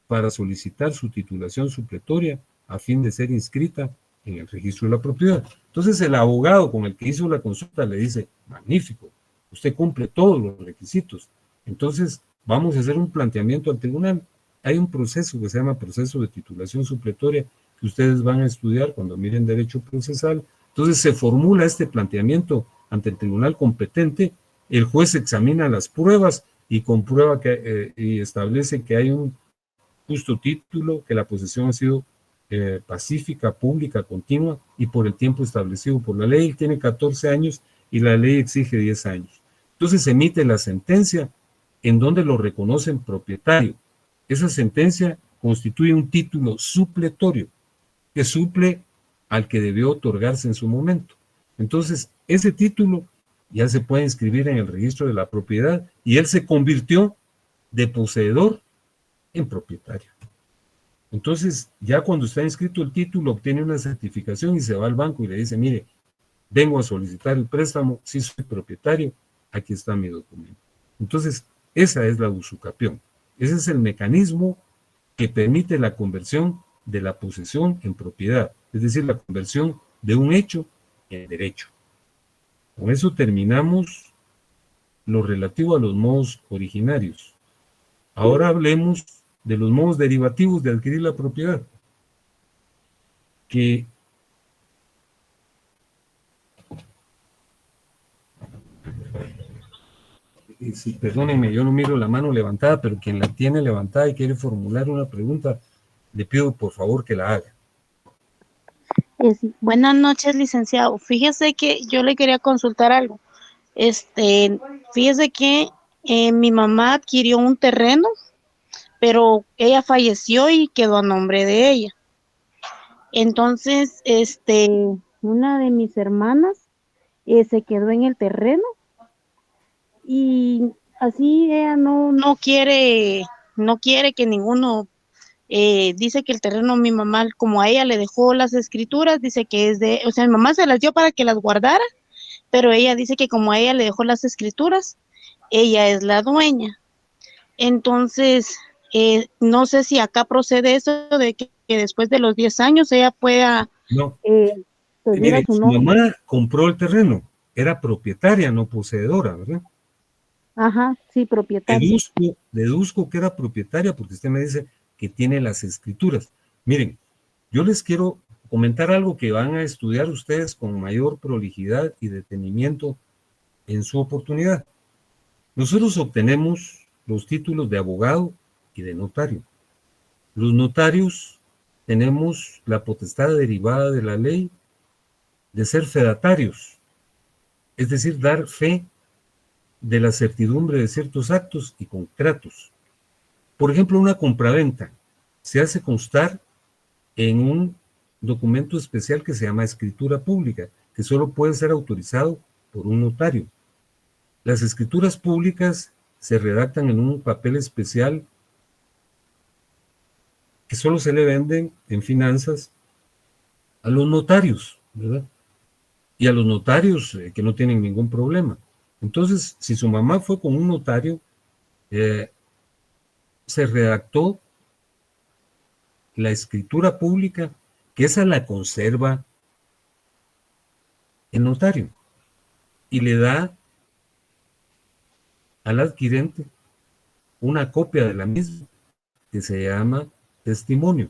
para solicitar su titulación supletoria a fin de ser inscrita en el registro de la propiedad. Entonces el abogado con el que hizo la consulta le dice, magnífico, usted cumple todos los requisitos, entonces vamos a hacer un planteamiento al tribunal. Hay un proceso que se llama proceso de titulación supletoria que ustedes van a estudiar cuando miren derecho procesal. Entonces se formula este planteamiento ante el tribunal competente, el juez examina las pruebas y comprueba y establece que hay un justo título, que la posesión ha sido pacífica, pública, continua y por el tiempo establecido por la ley. Él tiene 14 años y la ley exige 10 años. Entonces se emite la sentencia en donde lo reconocen propietario. Esa sentencia constituye un título supletorio que suple al que debió otorgarse en su momento. Entonces, ese título ya se puede inscribir en el registro de la propiedad y él se convirtió de poseedor en propietario. Entonces, ya cuando está inscrito el título, obtiene una certificación y se va al banco y le dice, mire, vengo a solicitar el préstamo, si soy propietario, aquí está mi documento. Entonces, esa es la usucapión. Ese es el mecanismo que permite la conversión de la posesión en propiedad, es decir, la conversión de un hecho en derecho. Con eso terminamos lo relativo a los modos originarios. Ahora hablemos de los modos derivativos de adquirir la propiedad, que perdónenme, yo no miro la mano levantada, pero quien la tiene levantada y quiere formular una pregunta, le pido por favor que la haga. Sí. Buenas noches, licenciado. Fíjese que yo le quería consultar algo. Fíjese que mi mamá adquirió un terreno, pero ella falleció y quedó a nombre de ella. Entonces, una de mis hermanas se quedó en el terreno y así ella no quiere que ninguno, dice que el terreno, mi mamá, como a ella le dejó las escrituras, dice que o sea, mi mamá se las dio para que las guardara, pero ella dice que como a ella le dejó las escrituras, ella es la dueña. Entonces, no sé si acá procede eso de que después de los 10 años ella pueda No, pedir a mire, su su nombre. mamá compró el terreno, era propietaria, no poseedora, ¿verdad? Ajá, sí, propietaria. Deduzco que era propietaria porque usted me dice que tiene las escrituras. Miren, yo les quiero comentar algo que van a estudiar ustedes con mayor prolijidad y detenimiento en su oportunidad. Nosotros obtenemos los títulos de abogado y de notario. Los notarios tenemos la potestad derivada de la ley de ser fedatarios, es decir, dar fe de la certidumbre de ciertos actos y contratos. Por ejemplo, una compraventa se hace constar en un documento especial que se llama escritura pública, que solo puede ser autorizado por un notario. Las escrituras públicas se redactan en un papel especial que solo se le venden en finanzas a los notarios, ¿verdad? Y a los notarios que no tienen ningún problema. Entonces, si su mamá fue con un notario, se redactó la escritura pública, que esa la conserva el notario y le da al adquirente una copia de la misma que se llama testimonio.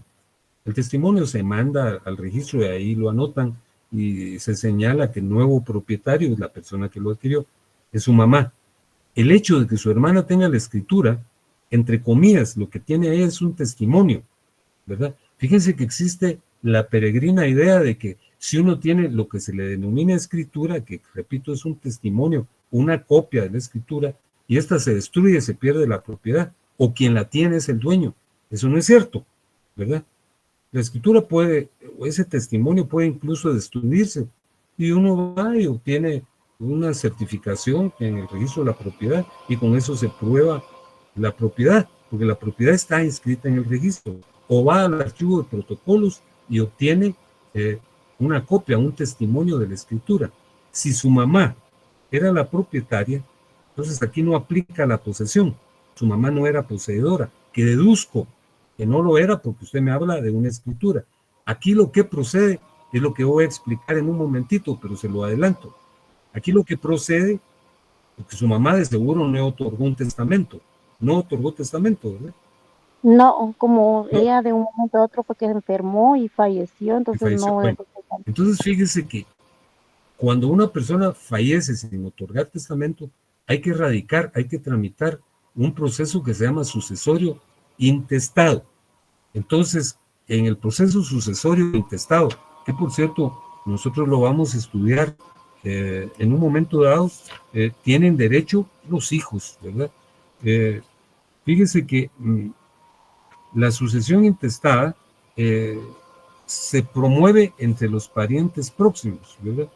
El testimonio se manda al registro y ahí lo anotan y se señala que el nuevo propietario es la persona que lo adquirió, es su mamá. El hecho de que su hermana tenga la escritura, entre comillas, lo que tiene ella es un testimonio, ¿verdad? Fíjense que existe la peregrina idea de que si uno tiene lo que se le denomina escritura, que repito es un testimonio, una copia de la escritura, y esta se destruye, se pierde la propiedad, o quien la tiene es el dueño. Eso no es cierto, ¿verdad? La escritura puede, o ese testimonio puede incluso destruirse, y uno va y obtiene una certificación en el registro de la propiedad, y con eso se prueba la propiedad, porque la propiedad está inscrita en el registro, o va al archivo de protocolos y obtiene una copia, un testimonio de la escritura. Si su mamá era la propietaria, entonces aquí no aplica la posesión. Su mamá no era poseedora, que deduzco que no lo era porque usted me habla de una escritura. Aquí lo que procede es lo que voy a explicar en un momentito, pero se lo adelanto. Aquí lo que procede, porque su mamá de seguro no otorgó un testamento, no otorgó testamento, ¿verdad? No, como No, ella de un momento a otro fue que se enfermó y falleció, y entonces falleció. no Bueno, dejó testamento. entonces fíjese que cuando una persona fallece sin otorgar testamento, hay que radicar, hay que tramitar un proceso que se llama sucesorio intestado. Entonces, en el proceso sucesorio intestado, que por cierto, nosotros lo vamos a estudiar en un momento dado, tienen derecho los hijos, ¿verdad? Fíjese que la sucesión intestada se promueve entre los parientes próximos, ¿verdad?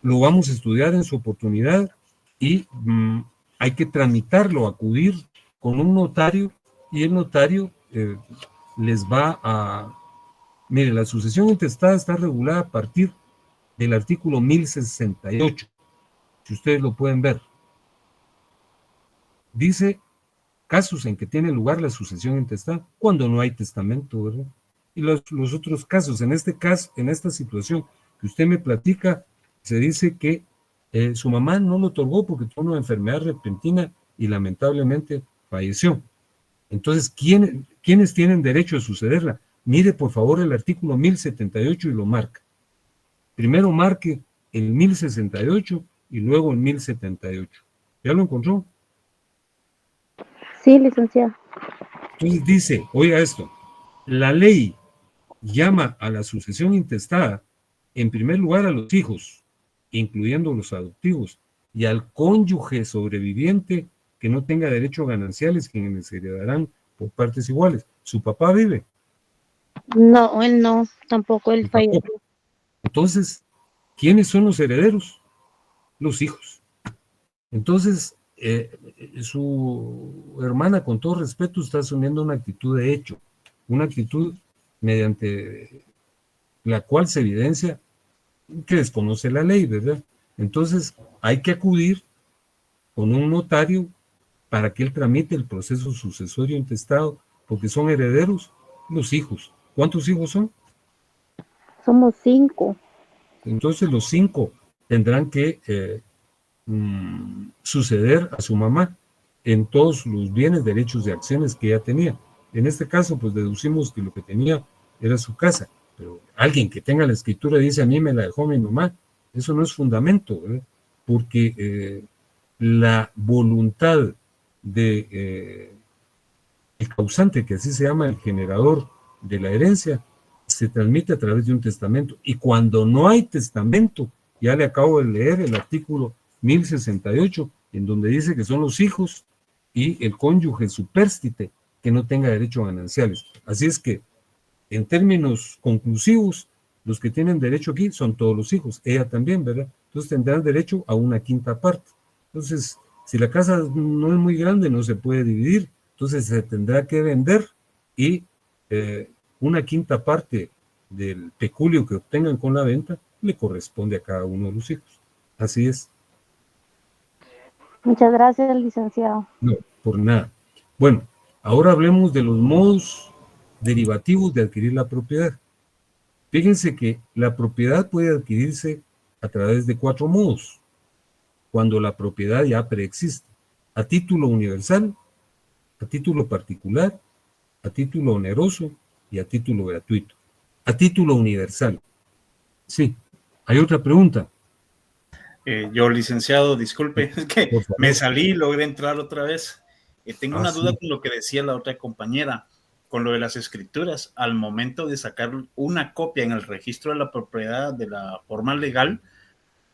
Lo vamos a estudiar en su oportunidad y hay que tramitarlo, acudir con un notario y el notario les va a... Mire, la sucesión intestada está regulada a partir del artículo 1068, si ustedes lo pueden ver. Dice casos en que tiene lugar la sucesión intestada cuando no hay testamento, ¿verdad? Y los otros casos, en este caso, en esta situación que usted me platica, se dice que su mamá no lo otorgó porque tuvo una enfermedad repentina y lamentablemente falleció. Entonces, ¿quiénes tienen derecho a sucederla? Mire, por favor, el artículo 1078 y lo marca. Primero marque el 1068 y luego el 1078. ¿Ya lo encontró? Sí, licenciada. Entonces dice, oiga esto, la ley llama a la sucesión intestada, en primer lugar a los hijos, incluyendo los adoptivos, y al cónyuge sobreviviente que no tenga derecho a gananciales, quienes heredarán por partes iguales. ¿Su papá vive? No, él no, tampoco, él falleció. Entonces, ¿quiénes son los herederos? Los hijos. Entonces, su hermana, con todo respeto, está asumiendo una actitud de hecho, una actitud mediante la cual se evidencia que desconoce la ley, ¿verdad? Entonces, hay que acudir con un notario para que él tramite el proceso sucesorio intestado, porque son herederos los hijos. ¿Cuántos hijos son? Somos 5. Entonces, los 5 tendrán que suceder a su mamá en todos los bienes, derechos y acciones que ella tenía. En este caso, pues deducimos que lo que tenía era su casa, pero alguien que tenga la escritura dice, a mí me la dejó mi mamá, eso no es fundamento, ¿verdad? Porque la voluntad de el causante, que así se llama el generador de la herencia, se transmite a través de un testamento, y cuando no hay testamento, ya le acabo de leer el artículo 1068, en donde dice que son los hijos y el cónyuge supérstite que no tenga derecho a gananciales. Así es que, en términos conclusivos, los que tienen derecho aquí son todos los hijos, ella también, ¿verdad? Entonces tendrán derecho a una quinta parte. Entonces, si la casa no es muy grande, no se puede dividir, entonces se tendrá que vender y una quinta parte del peculio que obtengan con la venta le corresponde a cada uno de los hijos. Así es. Muchas gracias, licenciado. No, por nada. Bueno, ahora hablemos de los modos derivativos de adquirir la propiedad. Fíjense que la propiedad puede adquirirse a través de 4 modos, cuando la propiedad ya preexiste: a título universal, a título particular, a título oneroso y a título gratuito. A título universal. Sí. ¿Hay otra pregunta? Yo, licenciado, disculpe, es que Por favor. me salí y logré entrar otra vez. Tengo una duda Sí. con lo que decía la otra compañera, con lo de las escrituras. Al momento de sacar una copia en el registro de la propiedad de la forma legal,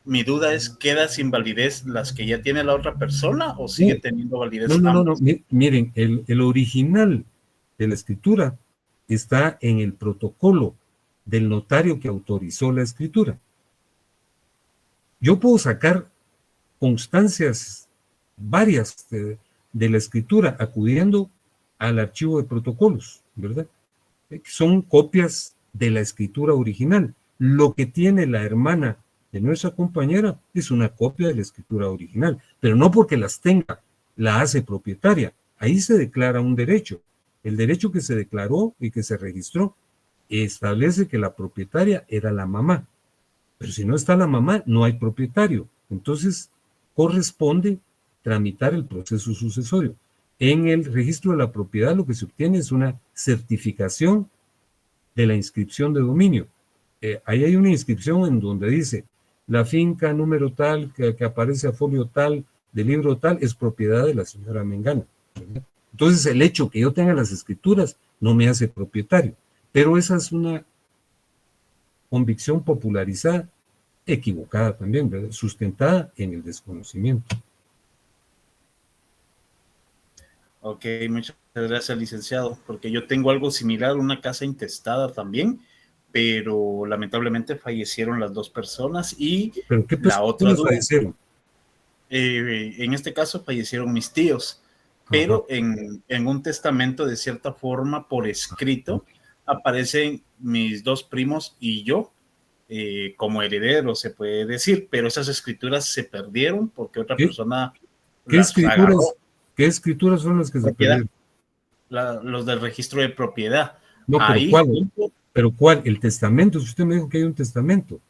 mi duda es, ¿queda sin validez las que ya tiene la otra persona o sigue teniendo validez No. ambas? Miren, el original de la escritura está en el protocolo del notario que autorizó la escritura. Yo puedo sacar constancias varias de la escritura acudiendo al archivo de protocolos, ¿verdad? Son copias de la escritura original. Lo que tiene la hermana de nuestra compañera es una copia de la escritura original, pero no porque las tenga, la hace propietaria. Ahí se declara un derecho. El derecho que se declaró y que se registró establece que la propietaria era la mamá. Pero si no está la mamá, no hay propietario. Entonces, corresponde tramitar el proceso sucesorio. En el registro de la propiedad lo que se obtiene es una certificación de la inscripción de dominio. Ahí hay una inscripción en donde dice, la finca número tal, que aparece a folio tal, del libro tal, es propiedad de la señora Mengana, ¿verdad? Entonces, el hecho que yo tenga las escrituras no me hace propietario. Pero esa es una convicción popularizada, equivocada también, ¿verdad? Sustentada en el desconocimiento. Ok, muchas gracias, licenciado, porque yo tengo algo similar, una casa intestada también, pero lamentablemente fallecieron las 2 personas y ¿Pero qué la otra duda, fallecieron? en este caso fallecieron mis tíos, pero en un testamento de cierta forma por escrito aparecen mis 2 primos y yo como heredero, se puede decir, pero esas escrituras se perdieron porque otra persona las agarró. ¿Qué escrituras son las que se perdieron? Los del registro de propiedad. No, pero Ahí, ¿cuál? ¿Pero cuál? El testamento. Si usted me dijo que hay un testamento.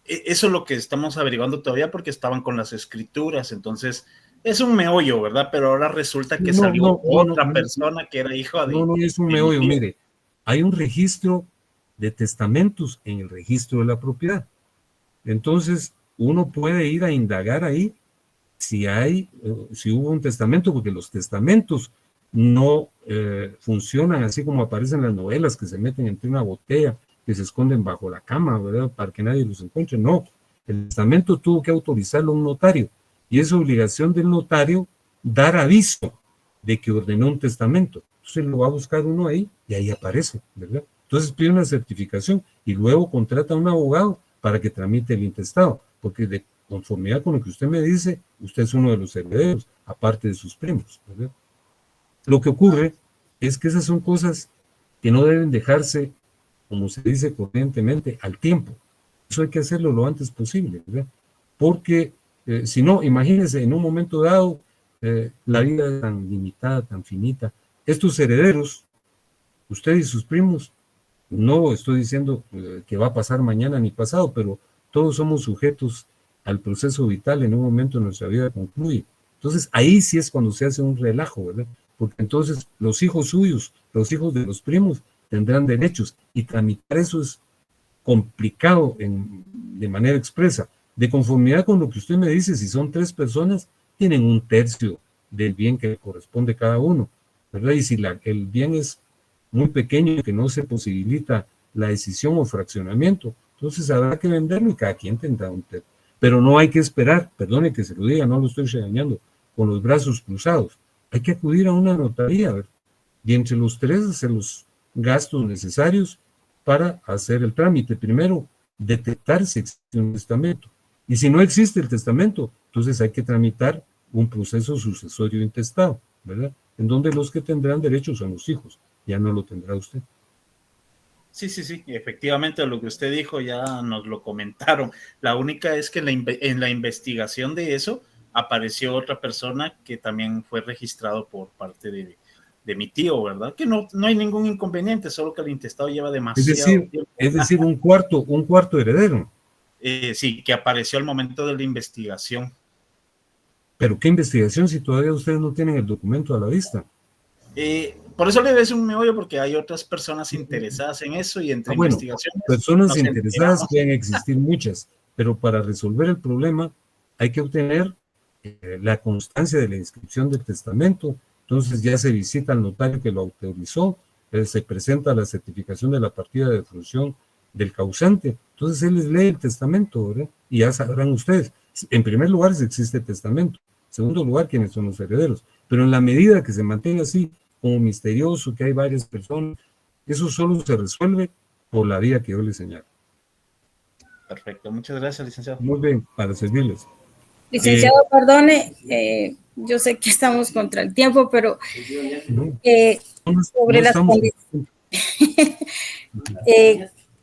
Eso es lo que estamos averiguando todavía porque estaban con las escrituras, entonces es un meollo, ¿verdad? Pero ahora resulta que salió otra persona que era hijo de... No es un meollo, mire. Hay un registro de testamentos en el registro de la propiedad. Entonces, uno puede ir a indagar ahí si hubo un testamento, porque los testamentos no funcionan así como aparecen en las novelas, que se meten entre una botella, que se esconden bajo la cama, ¿verdad? Para que nadie los encuentre. No, el testamento tuvo que autorizarlo un notario, y es obligación del notario dar aviso de que ordenó un testamento. Entonces lo va a buscar uno ahí y ahí aparece, ¿verdad? Entonces pide una certificación y luego contrata a un abogado para que tramite el intestado, porque de conformidad con lo que usted me dice, usted es uno de los herederos, aparte de sus primos, ¿verdad? Lo que ocurre es que esas son cosas que no deben dejarse, como se dice corrientemente, al tiempo. Eso hay que hacerlo lo antes posible, ¿verdad? Porque si no, imagínense, en un momento dado, la vida es tan limitada, tan finita. Estos herederos, usted y sus primos, no estoy diciendo que va a pasar mañana ni pasado, pero todos somos sujetos al proceso vital, en un momento de nuestra vida concluye. Entonces ahí sí es cuando se hace un relajo, ¿verdad? Porque entonces los hijos suyos, los hijos de los primos, tendrán derechos, y tramitar eso es complicado de manera expresa. De conformidad con lo que usted me dice, si son 3 personas, tienen 1/3 del bien que le corresponde a cada uno, ¿verdad? Y si el bien es muy pequeño, que no se posibilita la decisión o fraccionamiento, entonces habrá que venderlo y cada quien tendrá 1/3. Pero no hay que esperar, perdone que se lo diga, no lo estoy regañando, con los brazos cruzados. Hay que acudir a una notaría, ¿verdad? Y entre los 3 hacer los gastos necesarios para hacer el trámite. Primero, detectar si existe un testamento. Y si no existe el testamento, entonces hay que tramitar un proceso sucesorio intestado, ¿verdad? En donde los que tendrán derechos son los hijos, ya no lo tendrá usted. Sí, efectivamente lo que usted dijo ya nos lo comentaron. La única es que en la investigación de eso apareció otra persona que también fue registrado por parte de mi tío, ¿verdad? Que no hay ningún inconveniente, solo que el intestado lleva demasiado tiempo. Es decir, un cuarto heredero. Sí, que apareció al momento de la investigación. ¿Pero qué investigación si todavía ustedes no tienen el documento a la vista? Por eso le des un meollo, porque hay otras personas interesadas en eso y entre investigaciones. Personas interesadas pueden existir muchas, pero para resolver el problema hay que obtener la constancia de la inscripción del testamento. Entonces ya se visita al notario que lo autorizó, se presenta la certificación de la partida de defunción del causante. Entonces él les lee el testamento, ¿verdad? Y ya sabrán ustedes, en primer lugar, si existe testamento. En segundo lugar, quiénes son los herederos. Pero en la medida que se mantenga así, como misterioso, que hay varias personas, eso solo se resuelve por la vía que yo le señalo. Perfecto, muchas gracias, licenciado. Muy bien, para servirles. Licenciado, perdone, yo sé que estamos contra el tiempo, pero sobre las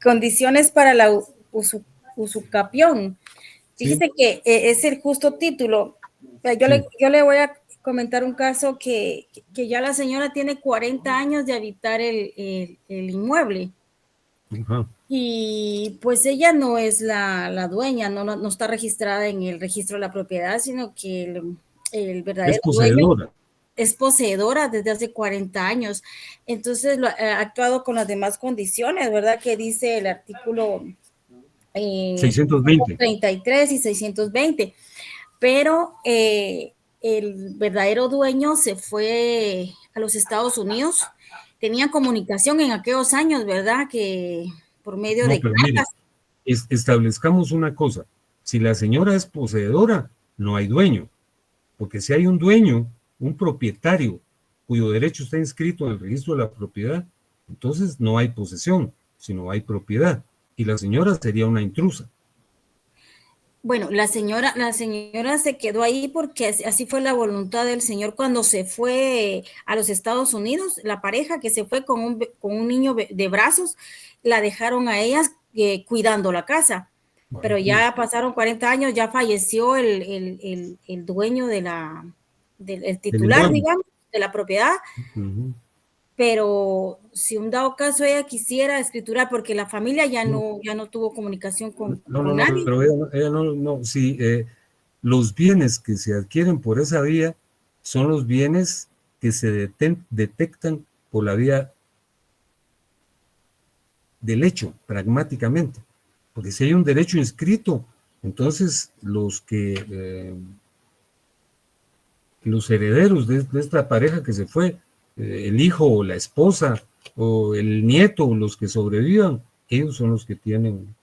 condiciones para la usucapión, fíjese que es el justo título. Yo le voy a comentar un caso que ya la señora tiene 40 años de habitar el inmueble. Ajá. Y pues ella no es la dueña, no está registrada en el registro de la propiedad, sino que el verdadero dueño es poseedora desde hace 40 años. Entonces ha actuado con las demás condiciones, ¿verdad? Que dice el artículo 620. 33 y 620. Pero el verdadero dueño se fue a los Estados Unidos. Tenía comunicación en aquellos años, ¿verdad? Que por medio de cartas. Mire, establezcamos una cosa. Si la señora es poseedora, no hay dueño. Porque si hay un dueño, un propietario, cuyo derecho está inscrito en el registro de la propiedad, entonces no hay posesión, sino hay propiedad. Y la señora sería una intrusa. Bueno, la señora se quedó ahí porque así fue la voluntad del señor cuando se fue a los Estados Unidos. La pareja que se fue con un niño de brazos, la dejaron a ellas cuidando la casa. Bueno, pero ya pasaron 40 años, ya falleció el dueño del titular, digamos, de la propiedad. Uh-huh. Pero si un dado caso ella quisiera escriturar, porque la familia ya no tuvo comunicación con nadie. Pero ella no, sí, los bienes que se adquieren por esa vía son los bienes que se detectan por la vía del hecho, pragmáticamente. Porque si hay un derecho inscrito, entonces los herederos de esta pareja que se fue el hijo o la esposa o el nieto o los que sobrevivan, ellos son los que tienen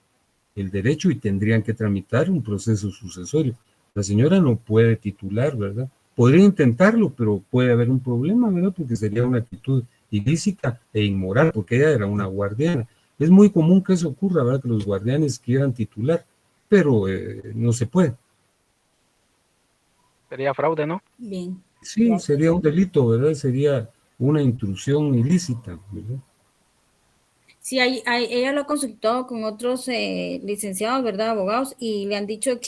el derecho y tendrían que tramitar un proceso sucesorio. La señora no puede titular, ¿verdad? Podría intentarlo, pero puede haber un problema, ¿verdad? Porque sería una actitud ilícita e inmoral, porque ella era una guardiana. Es muy común que eso ocurra, ¿verdad? Que los guardianes quieran titular, pero no se puede. Sería fraude, ¿no? Bien. Sí, Gracias. sería un delito, ¿verdad? Sería una intrusión ilícita, ¿verdad? Sí, ella lo consultó con otros licenciados, ¿verdad? Abogados, y le han dicho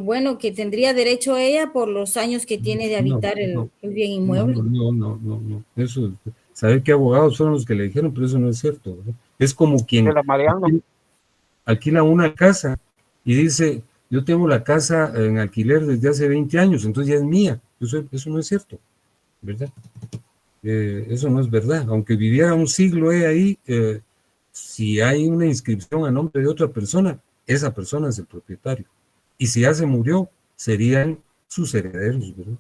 bueno, que tendría derecho ella por los años que tiene de No, habitar no, el bien no, inmueble. no. Eso, saber qué abogados fueron los que le dijeron, pero eso no es cierto, ¿verdad? Es como quien De la Mariano. alquila una casa y dice, yo tengo la casa en alquiler desde hace 20 años, entonces ya es mía. Eso no es cierto, ¿verdad? Eso no es verdad. Aunque viviera un siglo ahí, si hay una inscripción a nombre de otra persona, esa persona es el propietario. Y si ya se murió, serían sus herederos, ¿verdad?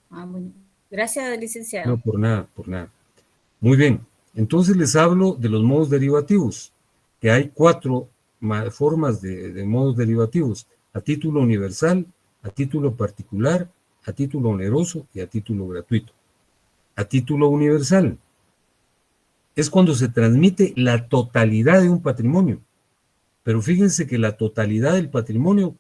Bueno. Gracias, licenciado. No, por nada, por nada. Muy bien. Entonces les hablo de los modos derivativos, que hay 4 formas de modos derivativos: a título universal, a título particular, a título oneroso y a título gratuito. A título universal es cuando se transmite la totalidad de un patrimonio, pero fíjense que la totalidad del patrimonio,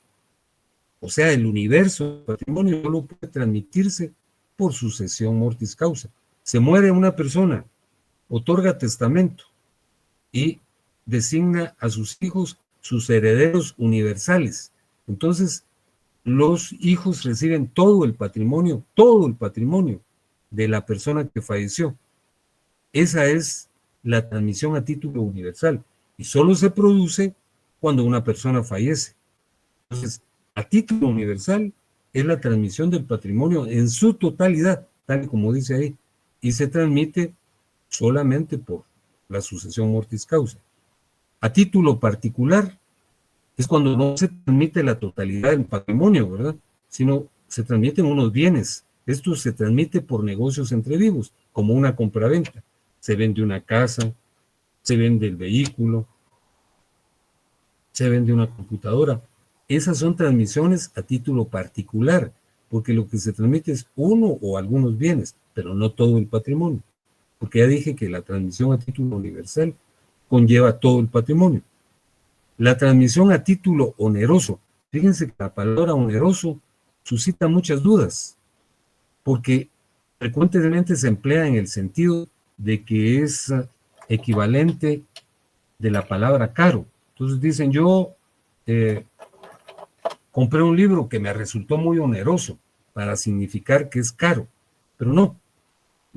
o sea, el universo del patrimonio, solo puede transmitirse por sucesión mortis causa. Se muere una persona, otorga testamento y designa a sus hijos sus herederos universales. Entonces, los hijos reciben todo el patrimonio de la persona que falleció. Esa es la transmisión a título universal y solo se produce cuando una persona fallece. Entonces, a título universal es la transmisión del patrimonio en su totalidad, tal como dice ahí, y se transmite solamente por la sucesión mortis causa. A título particular es cuando no se transmite la totalidad del patrimonio, ¿verdad? Sino se transmiten unos bienes. Esto se transmite por negocios entre vivos, como una compraventa. Se vende una casa, se vende el vehículo, se vende una computadora. Esas son transmisiones a título particular, porque lo que se transmite es uno o algunos bienes, pero no todo el patrimonio. Porque ya dije que la transmisión a título universal conlleva todo el patrimonio. La transmisión a título oneroso. Fíjense que la palabra oneroso suscita muchas dudas, porque frecuentemente se emplea en el sentido de que es equivalente de la palabra caro. Entonces dicen, yo compré un libro que me resultó muy oneroso para significar que es caro, pero no.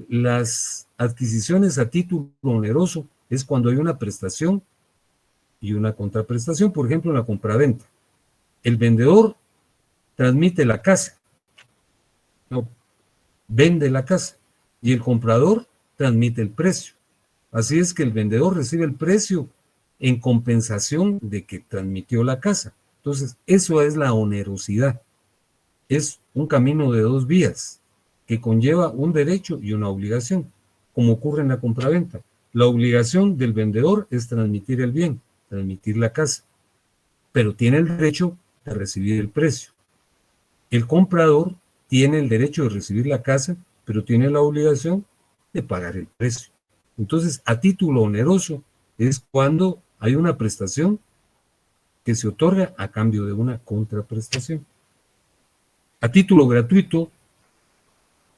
Las adquisiciones a título oneroso es cuando hay una prestación y una contraprestación. Por ejemplo, en la compraventa, el vendedor transmite la casa, no, vende la casa, y el comprador transmite el precio. Así es que el vendedor recibe el precio en compensación de que transmitió la casa. Entonces, eso es la onerosidad. Es un camino de 2 vías que conlleva un derecho y una obligación, como ocurre en la compraventa. La obligación del vendedor es transmitir el bien, transmitir la casa, pero tiene el derecho de recibir el precio. El comprador tiene el derecho de recibir la casa, pero tiene la obligación de pagar el precio. Entonces, a título oneroso es cuando hay una prestación que se otorga a cambio de una contraprestación. A título gratuito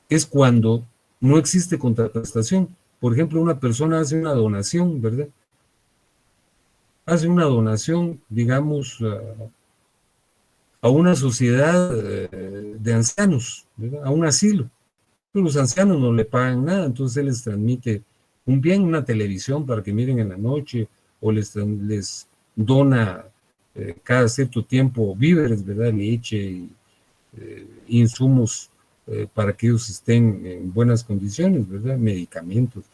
es cuando no existe contraprestación. Por ejemplo, una persona hace una donación, ¿verdad? Hace una donación, digamos, a una sociedad de ancianos, ¿verdad? A un asilo. Pero los ancianos no le pagan nada, entonces él les transmite un bien, una televisión para que miren en la noche, o les dona cada cierto tiempo víveres, ¿verdad? Leche y insumos para que ellos estén en buenas condiciones, ¿verdad? Medicamentos.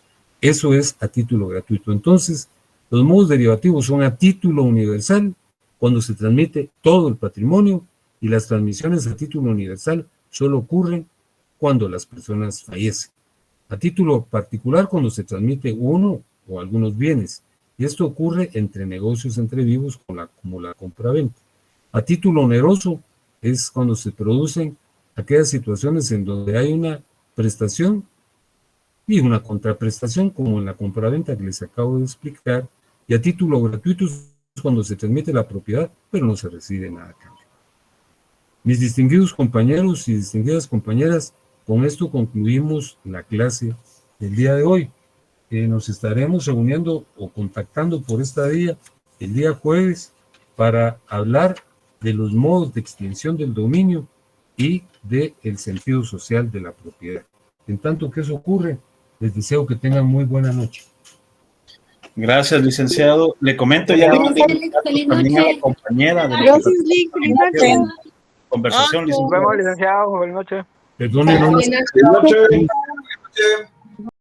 Eso es a título gratuito. Entonces, los modos derivativos son a título universal cuando se transmite todo el patrimonio, y las transmisiones a título universal solo ocurren cuando las personas fallecen. A título particular, cuando se transmite uno o algunos bienes. Y esto ocurre entre negocios entre vivos como la compraventa. A título oneroso es cuando se producen aquellas situaciones en donde hay una prestación y una contraprestación, como en la compraventa que les acabo de explicar. Y a título gratuito es cuando se transmite la propiedad, pero no se recibe nada a cambio. Mis distinguidos compañeros y distinguidas compañeras, con esto concluimos la clase del día de hoy. Nos estaremos reuniendo o contactando por esta vía el día jueves para hablar de los modos de extinción del dominio y del sentido social de la propiedad. En tanto que eso ocurre, les deseo que tengan muy buena noche. Gracias, licenciado. Le comento ya Feliz también a noche. la compañera de la Gracias, Lick. Feliz noche. conversación, Nos licenciado. vemos, licenciado. Buenas noches. Perdonen, no Buenas les- Buenas noches.